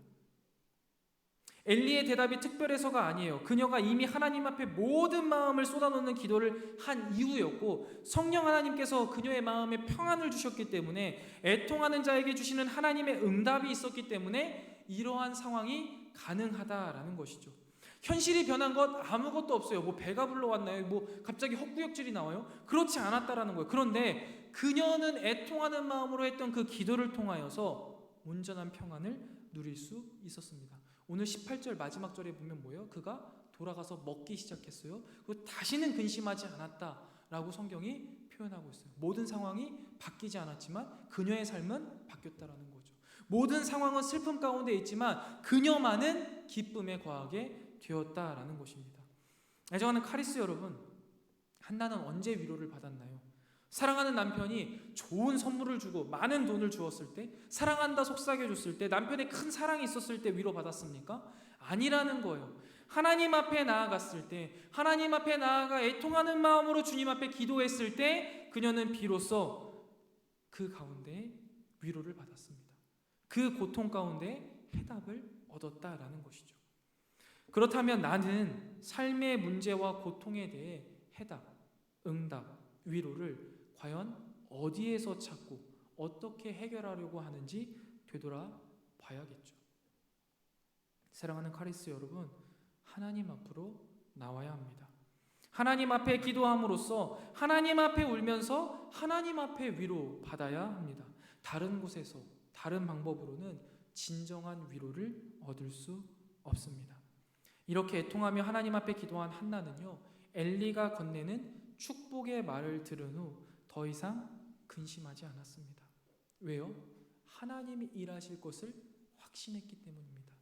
엘리의 대답이 특별해서가 아니에요. 그녀가 이미 하나님 앞에 모든 마음을 쏟아놓는 기도를 한 이후였고, 성령 하나님께서 그녀의 마음에 평안을 주셨기 때문에, 애통하는 자에게 주시는 하나님의 응답이 있었기 때문에 이러한 상황이 가능하다라는 것이죠. 현실이 변한 것 아무것도 없어요. 뭐 배가 불러왔나요? 뭐 갑자기 헛구역질이 나와요? 그렇지 않았다라는 거예요. 그런데 그녀는 애통하는 마음으로 했던 그 기도를 통하여서 온전한 평안을 누릴 수 있었습니다. 오늘 18절 마지막 절에 보면 뭐예요? 그가 돌아가서 먹기 시작했어요. 그리고 다시는 근심하지 않았다라고 성경이 표현하고 있어요. 모든 상황이 바뀌지 않았지만 그녀의 삶은 바뀌었다라는 거죠. 모든 상황은 슬픔 가운데 있지만 그녀만은 기쁨에 거하게 되었다라는 것입니다. 애정하는 카리스 여러분, 한나는 언제 위로를 받았나요? 사랑하는 남편이 좋은 선물을 주고 많은 돈을 주었을 때, 사랑한다 속삭여줬을 때, 남편의 큰 사랑이 있었을 때 위로받았습니까? 아니라는 거예요. 하나님 앞에 나아갔을 때, 하나님 앞에 나아가 애통하는 마음으로 주님 앞에 기도했을 때 그녀는 비로소 그 가운데 위로를 받았습니다. 그 고통 가운데 해답을 얻었다라는 것이죠. 그렇다면 나는 삶의 문제와 고통에 대해 해답, 응답, 위로를 과연 어디에서 찾고 어떻게 해결하려고 하는지 되돌아봐야겠죠. 사랑하는 카리스 여러분, 하나님 앞으로 나와야 합니다. 하나님 앞에 기도함으로써 하나님 앞에 울면서 하나님 앞에 위로 받아야 합니다. 다른 곳에서 다른 방법으로는 진정한 위로를 얻을 수 없습니다. 이렇게 애통하며 하나님 앞에 기도한 한나는요, 엘리가 건네는 축복의 말을 들은 후 더 이상 근심하지 않았습니다. 왜요? 하나님이 일하실 것을 확신했기 때문입니다.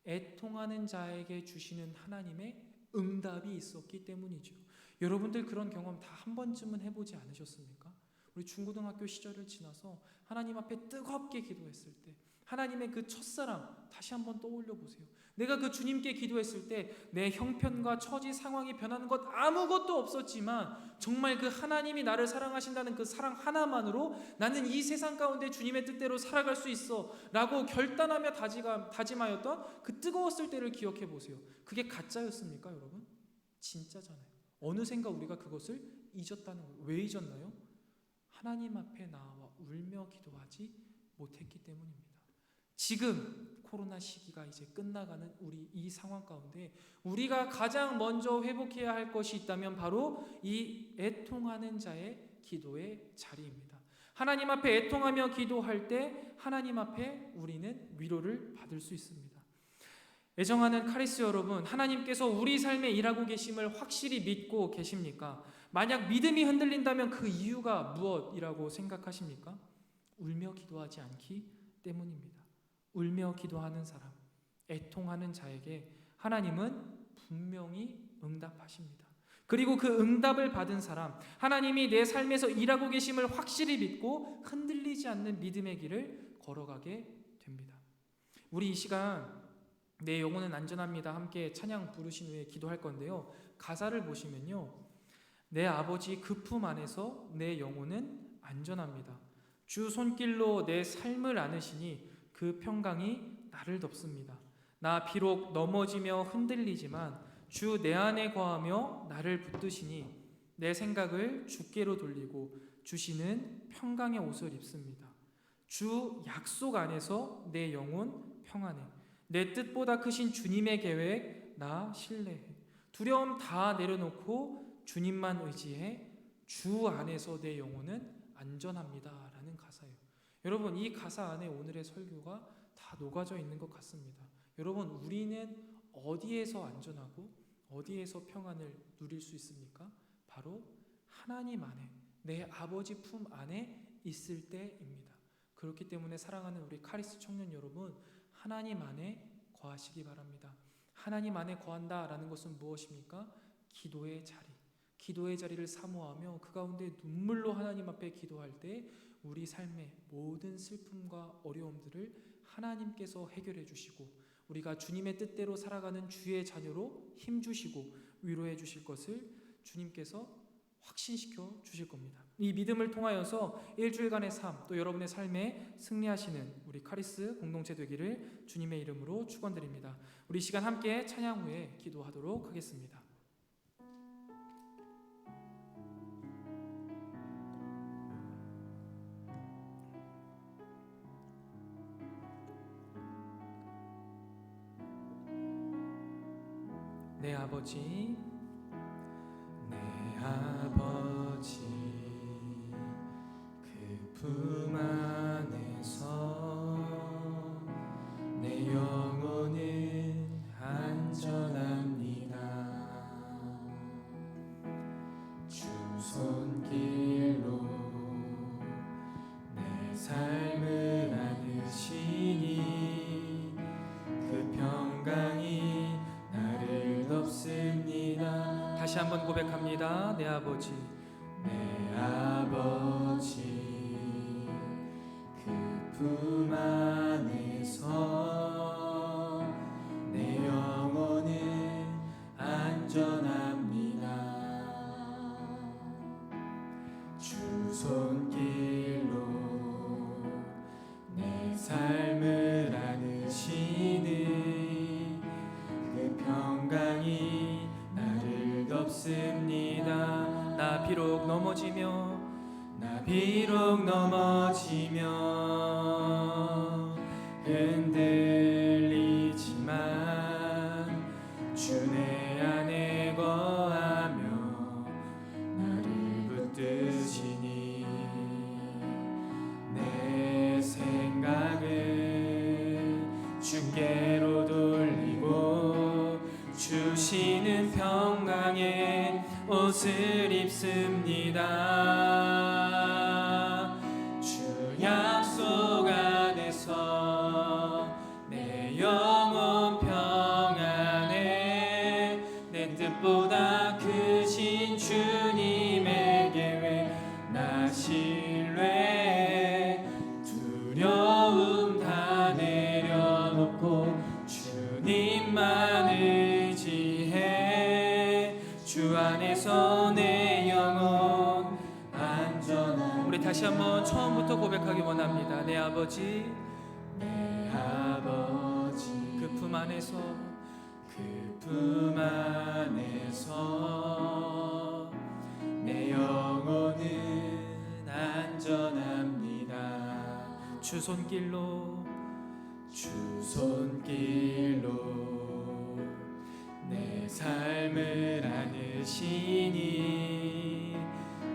애통하는 자에게 주시는 하나님의 응답이 있었기 때문이죠. 여러분들 그런 경험 다 한 번쯤은 해보지 않으셨습니까? 우리 중고등학교 시절을 지나서 하나님 앞에 뜨겁게 기도했을 때 하나님의 그 첫사랑 다시 한번 떠올려 보세요. 내가 그 주님께 기도했을 때 내 형편과 처지 상황이 변하는 것 아무것도 없었지만 정말 그 하나님이 나를 사랑하신다는 그 사랑 하나만으로 나는 이 세상 가운데 주님의 뜻대로 살아갈 수 있어 라고 결단하며 다짐하였던 그 뜨거웠을 때를 기억해 보세요. 그게 가짜였습니까, 여러분? 진짜잖아요. 어느샌가 우리가 그것을 잊었다는 거예요. 왜 잊었나요? 하나님 앞에 나와 울며 기도하지 못했기 때문입니다. 지금 코로나 시기가 이제 끝나가는 우리 이 상황 가운데 우리가 가장 먼저 회복해야 할 것이 있다면 바로 이 애통하는 자의 기도의 자리입니다. 하나님 앞에 애통하며 기도할 때 하나님 앞에 우리는 위로를 받을 수 있습니다. 애정하는 카리스 여러분, 하나님께서 우리 삶에 일하고 계심을 확실히 믿고 계십니까? 만약 믿음이 흔들린다면 그 이유가 무엇이라고 생각하십니까? 울며 기도하지 않기 때문입니다. 울며 기도하는 사람, 애통하는 자에게 하나님은 분명히 응답하십니다. 그리고 그 응답을 받은 사람, 하나님이 내 삶에서 일하고 계심을 확실히 믿고 흔들리지 않는 믿음의 길을 걸어가게 됩니다. 우리 이 시간 내 영혼은 안전합니다 함께 찬양 부르신 후에 기도할 건데요, 가사를 보시면요, 내 아버지 그 품 안에서 내 영혼은 안전합니다. 주 손길로 내 삶을 안으시니 그 평강이 나를 덮습니다. 나 비록 넘어지며 흔들리지만 주 내 안에 거하며 나를 붙드시니 내 생각을 주께로 돌리고 주시는 평강의 옷을 입습니다. 주 약속 안에서 내 영혼 평안해. 내 뜻보다 크신 주님의 계획 나 신뢰해. 두려움 다 내려놓고 주님만 의지해. 주 안에서 내 영혼은 안전합니다 라는 가사예요. 여러분, 이 가사 안에 오늘의 설교가 다 다 녹아져 있는 것 같습니다. 여러분, 우리는 어디에서 안전하고 어디에서 평안을 누릴 수 있습니까? 바로 하나님 안에, 내 아버지 품 안에 있을 때입니다. 그렇기 때문에 사랑하는 우리 카리스 청년 여러분, 하나님 안에 거하시기 바랍니다. 하나님 안에 거한다라는 것은 무엇입니까? 기도의 자리. 기도의 자리를 사모하며 그 가운데 눈물로 하나님 앞에 기도할 때 우리 삶의 모든 슬픔과 어려움들을 하나님께서 해결해 주시고 우리가 주님의 뜻대로 살아가는 주의 자녀로 힘주시고 위로해 주실 것을 주님께서 확신시켜 주실 겁니다. 이 믿음을 통하여서 일주일간의 삶, 또 여러분의 삶에 승리하시는 우리 카리스 공동체 되기를 주님의 이름으로 축원드립니다. 우리 시간 함께 찬양 후에 기도하도록 하겠습니다. 내 아버지,
내 아버지, 그 품 안에서 내 영혼은 안전합니다. 주 손길로 내 삶을 안으시니 그 평강이 나를 덮습니다.
다시 한번 고백합니다. 내 아버지,
내 아버지, 그 품 안에서 내 영혼은 안전합니다. 주 손길로 내 삶을 안으시니 그 평강이 나를 덮습니다.
나 비록 넘어지며
흔들리지만 주 내 안에 거하며 나를 붙드시니 내 생각을 주께로 돌리고 주시는 평강의 옷을 입습니다. 주 약속 안에서 내 영혼 평안에 내 뜻보다 크신 주님의 계획 나 신뢰 두려움 다 내려놓고 주님만 의지해 주 안에서 내 영혼 안전한
우리 다시 한번 처음부터 고백하기 원합니다. 내 아버지,
내 아버지,
그 품 안에서
그 품 안에서 내 영혼은 안전합니다.
주 손길로
주 손길로 내 삶을 안으시니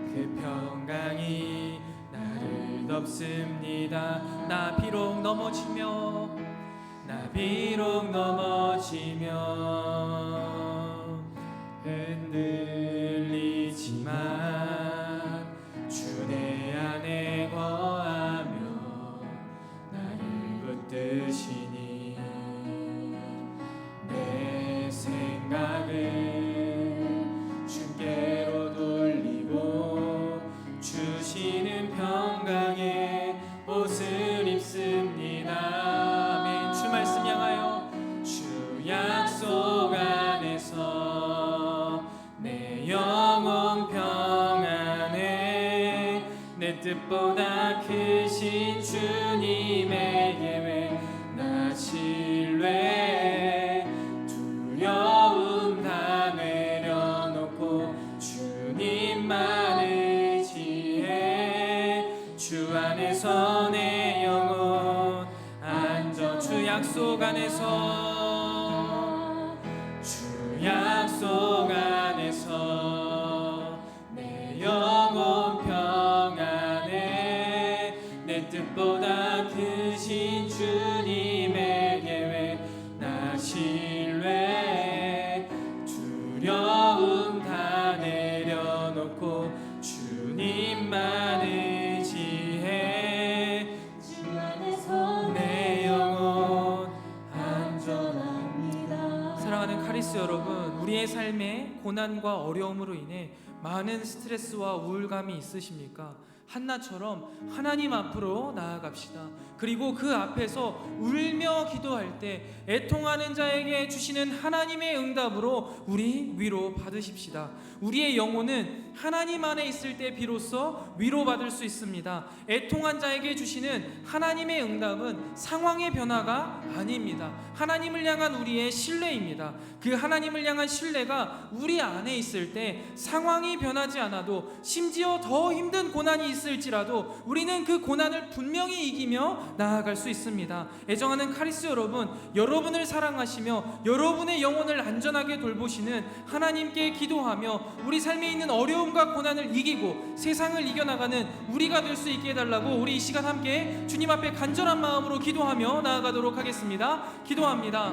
그 평강이 나를 덮습니다.
나 비록 넘어지며
흔들리지만 주 내 안에 거하며 나를 붙드시니 내 생각을 주께로 돌리고 주시는 평강의 옷을 입습니다.
아멘. 주 말씀 향하여
주 약속 안에서 내 영혼 평안에 내 뜻보다 크신 주님의 계획 나 신뢰 두려움 다 내려놓고 주님만 의지해 주 안에서 내 영혼 안전
주 약속 안에서
주 약속 안에서 내 영혼 평안에 내 뜻보다 크신 주님의
사랑하는 카리스 여러분, 우리의 삶에 고난과 어려움으로 인해 많은 스트레스와 우울감이 있으십니까? 한나처럼 하나님 앞으로 나아갑시다. 그리고 그 앞에서 울며 기도할 때 애통하는 자에게 주시는 하나님의 응답으로 우리 위로 받으십시다. 우리의 영혼은 하나님 안에 있을 때 비로소 위로받을 수 있습니다. 애통한 자에게 주시는 하나님의 응답은 상황의 변화가 아닙니다. 하나님을 향한 우리의 신뢰입니다. 그 하나님을 향한 신뢰가 우리 안에 있을 때 상황이 변하지 않아도, 심지어 더 힘든 고난이 있을지라도 우리는 그 고난을 분명히 이기며 나아갈 수 있습니다. 애정하는 카리스 여러분, 여러분을 사랑하시며 여러분의 영혼을 안전하게 돌보시는 하나님께 기도하며 우리 삶에 있는 어려움과 고난을 이기고 세상을 이겨나가는 우리가 될 수 있게 해달라고 우리 이 시간 함께 주님 앞에 간절한 마음으로 기도하며 나아가도록 하겠습니다. 기도합니다.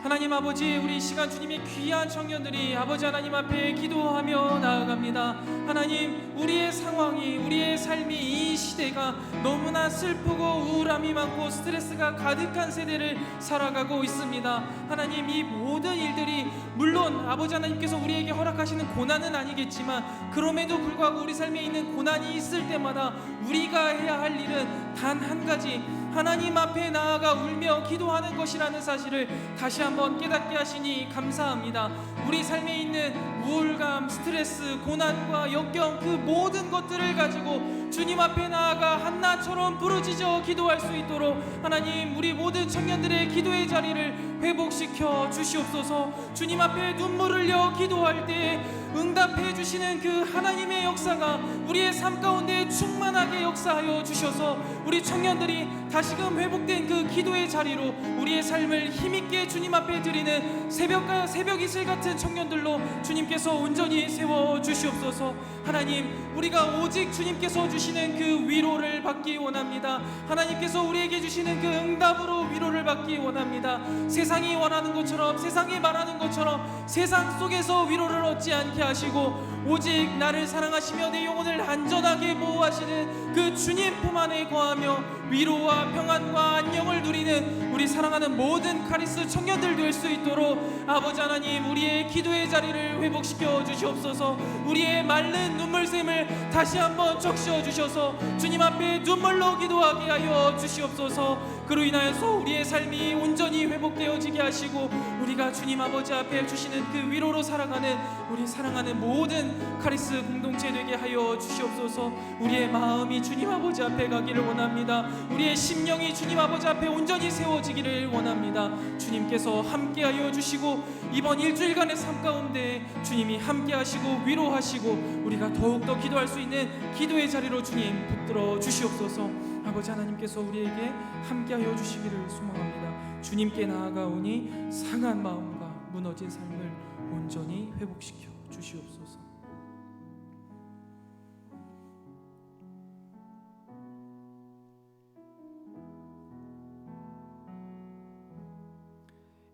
하나님 아버지, 우리 이 시간 주님의 귀한 청년들이 아버지 하나님 앞에 기도하며 나아갑니다. 하나님, 우리의 상황이, 우리의 삶이, 이 시대가 너무나 슬프고 우울함이 많고 스트레스가 가득한 세대를 살아가고 있습니다. 하나님, 이 모든 일들이 물론 아버지 하나님께서 우리에게 허락하시는 고난은 아니겠지만, 그럼에도 불구하고 우리 삶에 있는 고난이 있을 때마다 우리가 해야 할 일은 단 한 가지, 하나님 앞에 나아가 울며 기도하는 것이라는 사실을 다시 한번 깨닫게 하시니 감사합니다. 우리 삶에 있는 우울감, 스트레스, 고난과 역경, 그 모든 것들을 가지고 주님 앞에 나아가 한나처럼 부르짖어 기도할 수 있도록 하나님, 우리 모든 청년들의 기도의 자리를 회복시켜 주시옵소서. 주님 앞에 눈물을 흘려 기도할 때 응답해 주시는 그 하나님의 역사가 우리의 삶 가운데 충만하게 역사하여 주셔서 우리 청년들이 다시금 회복된 그 기도의 자리로 우리의 삶을 힘있게 주님 앞에 드리는 새벽 이슬 같은 청년들로 주님께서 온전히 세워 주시옵소서. 하나님, 우리가 오직 주님께서 주시는 그 위로를 받기 원합니다. 하나님께서 우리에게 주시는 그 응답으로 위로를 받기 원합니다. 세상이 원하는 것처럼, 세상이 말하는 것처럼 세상 속에서 위로를 얻지 않게 하시고 오직 나를 사랑하시며 내 영혼을 안전하게 보호하시는 그 주님 품 안에 거하며 위로와 평안과 안녕을 누리는 우리 사랑하는 모든 카리스 청년들 될 수 있도록 아버지 하나님, 우리의 기도의 자리를 회복시켜 주시옵소서. 우리의 마른 눈물샘을 다시 한번 적셔 주셔서 주님 앞에 눈물로 기도하게 하여 주시옵소서. 그로 인하여서 우리의 삶이 온전히 회복되어지게 하시고 우리가 주님 아버지 앞에 주시는 그 위로로 살아가는 우리 사랑하는 모든 카리스 공동체 되게 하여 주시옵소서. 우리의 마음이 주님 아버지 앞에 가기를 원합니다. 우리의 심령이 주님 아버지 앞에 온전히 세워지기를 원합니다. 주님께서 함께하여 주시고 이번 일주일간의 삶 가운데 주님이 함께하시고 위로하시고 우리가 더욱더 기도할 수 있는 기도의 자리로 주님 붙들어 주시옵소서. 아버지 하나님께서 우리에게 함께하여 주시기를 소망합니다. 주님께 나아가오니 상한 마음과 무너진 삶을 온전히 회복시켜 주시옵소서.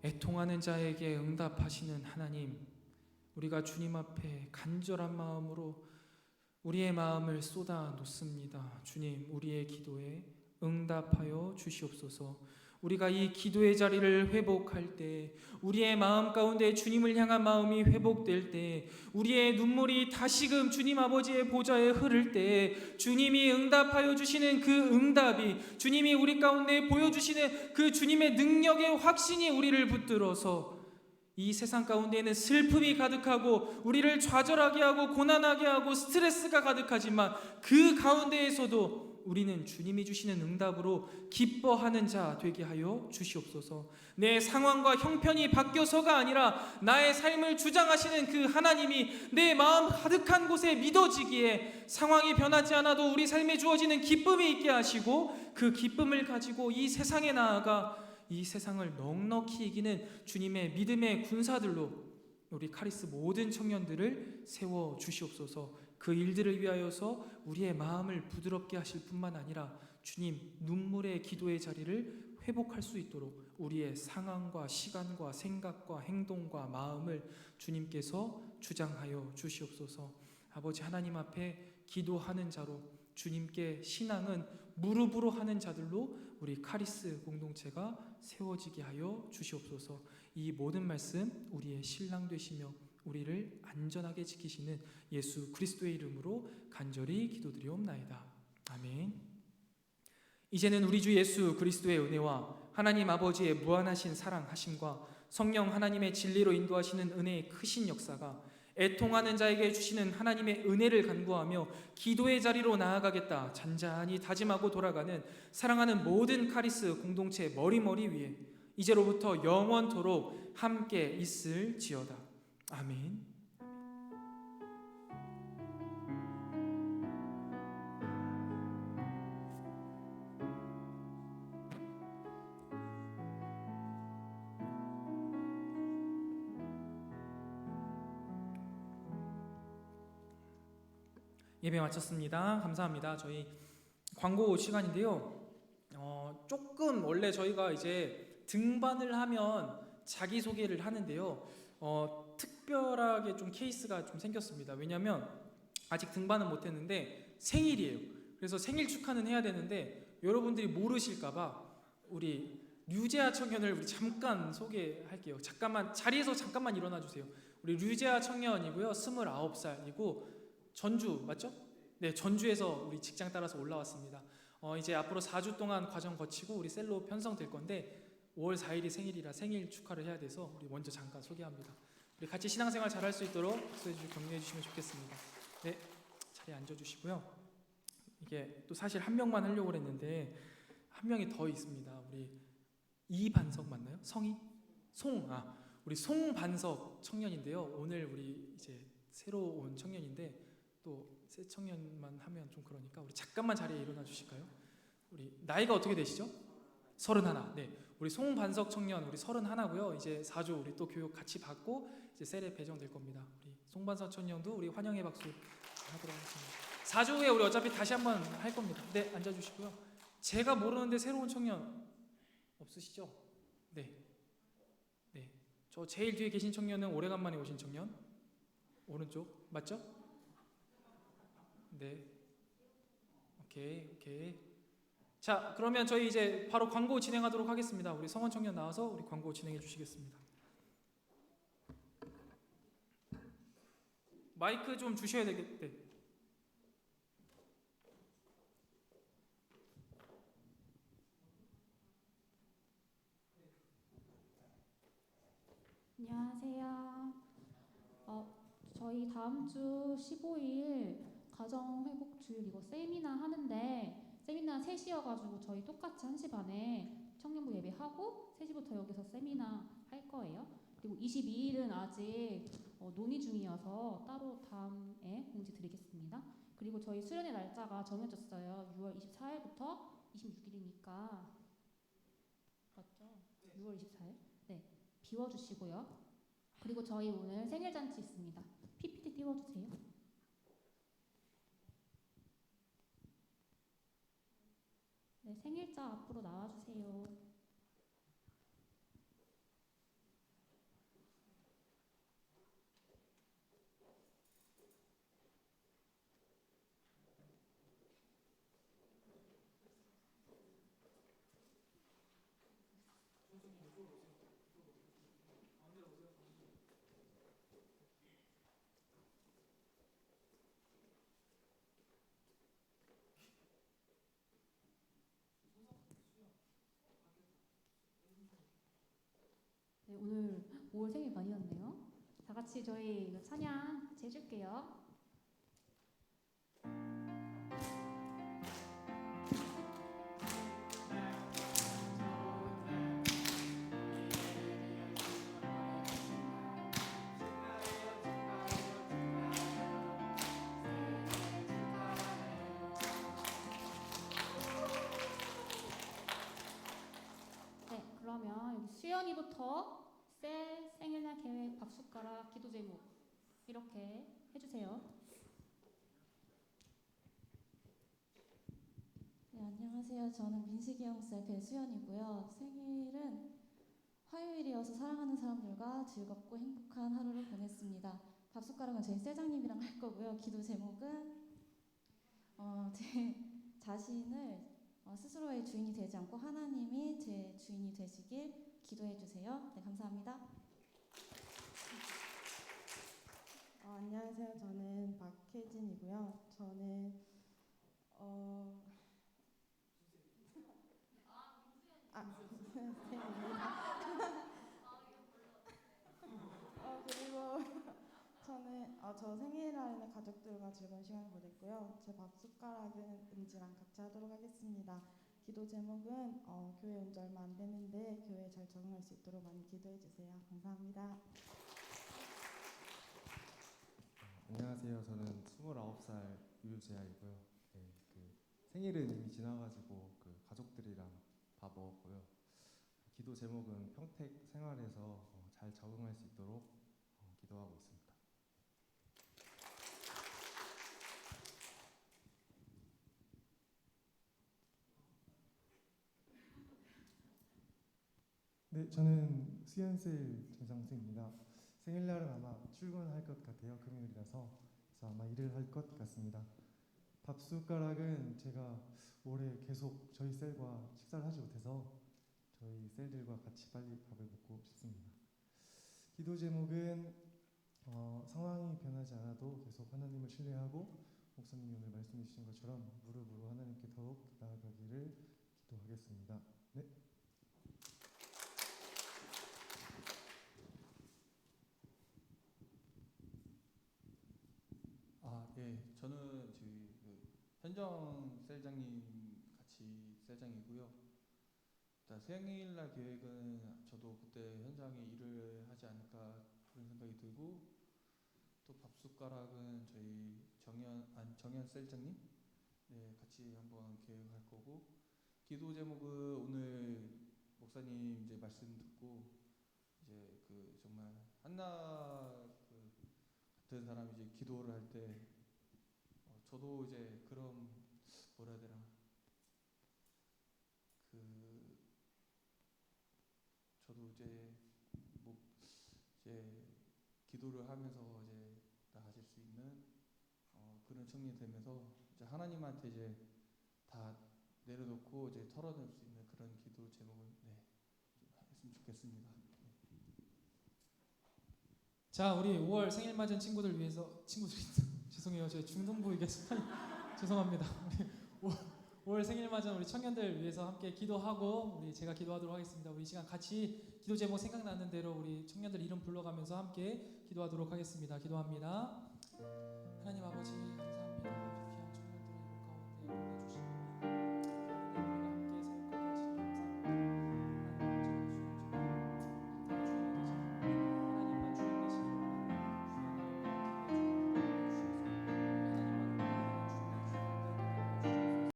애통하는 자에게 응답하시는 하나님, 우리가 주님 앞에 간절한 마음으로 우리의 마음을 쏟아 놓습니다. 주님, 우리의 기도에 응답하여 주시옵소서. 우리가 이 기도의 자리를 회복할 때, 우리의 마음 가운데 주님을 향한 마음이 회복될 때, 우리의 눈물이 다시금 주님 아버지의 보좌에 흐를 때 주님이 응답하여 주시는 그 응답이, 주님이 우리 가운데 보여주시는 그 주님의 능력의 확신이 우리를 붙들어서 이 세상 가운데에는 슬픔이 가득하고 우리를 좌절하게 하고 고난하게 하고 스트레스가 가득하지만 그 가운데에서도 우리는 주님이 주시는 응답으로 기뻐하는 자 되게 하여 주시옵소서. 내 상황과 형편이 바뀌어서가 아니라 나의 삶을 주장하시는 그 하나님이 내 마음 가득한 곳에 믿어지기에 상황이 변하지 않아도 우리 삶에 주어지는 기쁨이 있게 하시고 그 기쁨을 가지고 이 세상에 나아가 이 세상을 넉넉히 이기는 주님의 믿음의 군사들로 우리 카리스 모든 청년들을 세워 주시옵소서. 그 일들을 위하여서 우리의 마음을 부드럽게 하실 뿐만 아니라 주님, 눈물의 기도의 자리를 회복할 수 있도록 우리의 상황과 시간과 생각과 행동과 마음을 주님께서 주장하여 주시옵소서. 아버지 하나님 앞에 기도하는 자로 주님께 신앙은 무릎으로 하는 자들로 우리 카리스 공동체가 세워지게 하여 주시옵소서. 이 모든 말씀 우리의 신랑 되시며 우리를 안전하게 지키시는 예수 그리스도의 이름으로 간절히 기도드리옵나이다. 아멘. 이제는 우리 주 예수 그리스도의 은혜와 하나님 아버지의 무한하신 사랑하심과 성령 하나님의 진리로 인도하시는 은혜의 크신 역사가 애통하는 자에게 주시는 하나님의 은혜를 간구하며 기도의 자리로 나아가겠다 잔잔히 다짐하고 돌아가는 사랑하는 모든 카리스 공동체 머리머리 위에 이제로부터 영원토록 함께 있을지어다. 아멘. 예배 마쳤습니다. 감사합니다. 저희 광고 시간인데요. 조금 원래 저희가 이제 등반을 하면 자기소개를 하는데요. 특별하게 좀 케이스가 좀 생겼습니다. 왜냐하면 아직 등반은 못했는데 생일이에요. 그래서 생일 축하는 해야 되는데 여러분들이 모르실까봐 우리 류제아 청년을 우리 잠깐 소개할게요. 잠깐만 자리에서 잠깐만 일어나 주세요. 우리 류제아 청년이고요. 29살이고 전주 맞죠? 네, 전주에서 우리 직장 따라서 올라왔습니다. 이제 앞으로 4주 동안 과정 거치고 우리 셀로 편성될 건데 5월 4일이 생일이라 생일 축하를 해야 돼서 우리 먼저 잠깐 소개합니다. 우리 같이 신앙생활 잘할 수 있도록 박수해 주시고 격려해 주시면 좋겠습니다. 네, 자리에 앉아 주시고요. 이게 또 사실 한 명만 하려고 그랬는데 한 명이 더 있습니다. 우리 이반석 맞나요? 성이? 우리 송반석 청년인데요. 오늘 우리 이제 새로 온 청년인데 또 새 청년만 하면 좀 그러니까 우리 잠깐만 자리에 일어나 주실까요? 우리 나이가 어떻게 되시죠? 31. 네, 우리 송반석 청년 우리 31고요. 이제 4주 우리 또 교육 같이 받고 이제 셀에 배정될 겁니다. 우리 송반석 청년도 우리 환영의 박수 하도록 하겠습니다. 4주 후에 우리 어차피 다시 한번 할 겁니다. 네, 앉아 주시고요. 제가 모르는데 새로운 청년 없으시죠? 네. 네. 저 제일 뒤에 계신 청년은 오래간만에 오신 청년. 오른쪽 맞죠? 네. 오케이. 자, 그러면 저희 이제 바로 광고 진행하도록 하겠습니다. 우리 성원 청년 나와서 우리 광고 진행해 주시겠습니다. 마이크 좀 주셔야 되겠대.
안녕하세요. 저희 다음 주 15일 가정회복주일 세미나 하는데 세미나 3시여가지고 저희 똑같이 1시 반에 청년부 예배하고 3시부터 여기서 세미나 할 거예요. 그리고 22일은 아직 논의 중이어서 따로 다음에 공지 드리겠습니다. 그리고 저희 수련회 날짜가 정해졌어요. 6월 24일부터 26일이니까 맞죠? 6월 24일? 네, 비워주시고요. 그리고 저희 오늘 생일잔치 있습니다. PPT 띄워주세요. 네, 생일자 앞으로 나와주세요. 네, 오늘 5월 생일 많이었네요. 다 같이 저희 찬양 같이 해줄게요. 네, 그러면 여기 수연이부터 셀 생일날 계획 박숟가락 기도 제목 이렇게 해주세요.
네, 안녕하세요. 저는 민식이 형쌤 배수연이고요. 생일은 화요일이어서 사랑하는 사람들과 즐겁고 행복한 하루를 보냈습니다. 밥숟가락은 저희 세장님이랑 할 거고요. 기도 제목은 제 자신을 스스로의 주인이 되지 않고 하나님이 제 주인이 되시길 기도해 주세요. 네, 감사합니다.
안녕하세요. 저는 박혜진이고요. 저는 그리고 저 생일날에는 가족들과 즐거운 시간을 보냈고요. 제 밥 숟가락은 은지랑 같이 하도록 하겠습니다. 기도 제목은 교회 온 지 얼마 안 됐는데 교회에 잘 적응할 수 있도록 많이 기도해 주세요. 감사합니다.
안녕하세요. 저는 29살 유재하이고요. 네, 생일은 이미 지나가지고 가족들이랑 밥 먹었고요. 기도 제목은 평택 생활에서 잘 적응할 수 있도록 기도하고 있습니다.
네, 저는 수연셀 전상수입니다. 생일날은 아마 출근할 것 같아요. 금요일이라서. 그래서 아마 일을 할 것 같습니다. 밥 숟가락은 제가 올해 계속 저희 셀과 식사를 하지 못해서 저희 셀들과 같이 빨리 밥을 먹고 싶습니다. 기도 제목은 상황이 변하지 않아도 계속 하나님을 신뢰하고 목사님이 오늘 말씀해 주신 것처럼 무릎으로 하나님께 더욱 나아가기를 기도하겠습니다. 네.
예, 저는 저희 현정 셀장님 같이 셀장이고요. 일단 생일날 계획은 저도 그때 현장에 일을 하지 않을까 그런 생각이 들고, 또 밥숟가락은 저희 정현 셀장님 같이 한번 계획할 거고, 기도 제목은 오늘 목사님 이제 말씀 듣고 이제 정말 한나 같은 사람이 이제 기도를 할 때 저도 이제 그런 뭐라 해야 되나 저도 이제 이제 기도를 하면서 이제 나아질 수 있는 그런 청년이 되면서 이제 하나님한테 이제 다 내려놓고 이제 털어낼 수 있는 그런 기도 제목을 했으면 좋겠습니다.
자, 우리 5월 생일 맞은 친구들 위해서 죄송해요. 저희 중등부에게 죄송합니다. 우리 5월 생일 맞은 우리 청년들 위해서 함께 기도하고 제가 기도하도록 하겠습니다. 우리 이 시간 같이 기도 제목 생각나는 대로 우리 청년들 이름 불러가면서 함께 기도하도록 하겠습니다. 기도합니다. 하나님 아버지,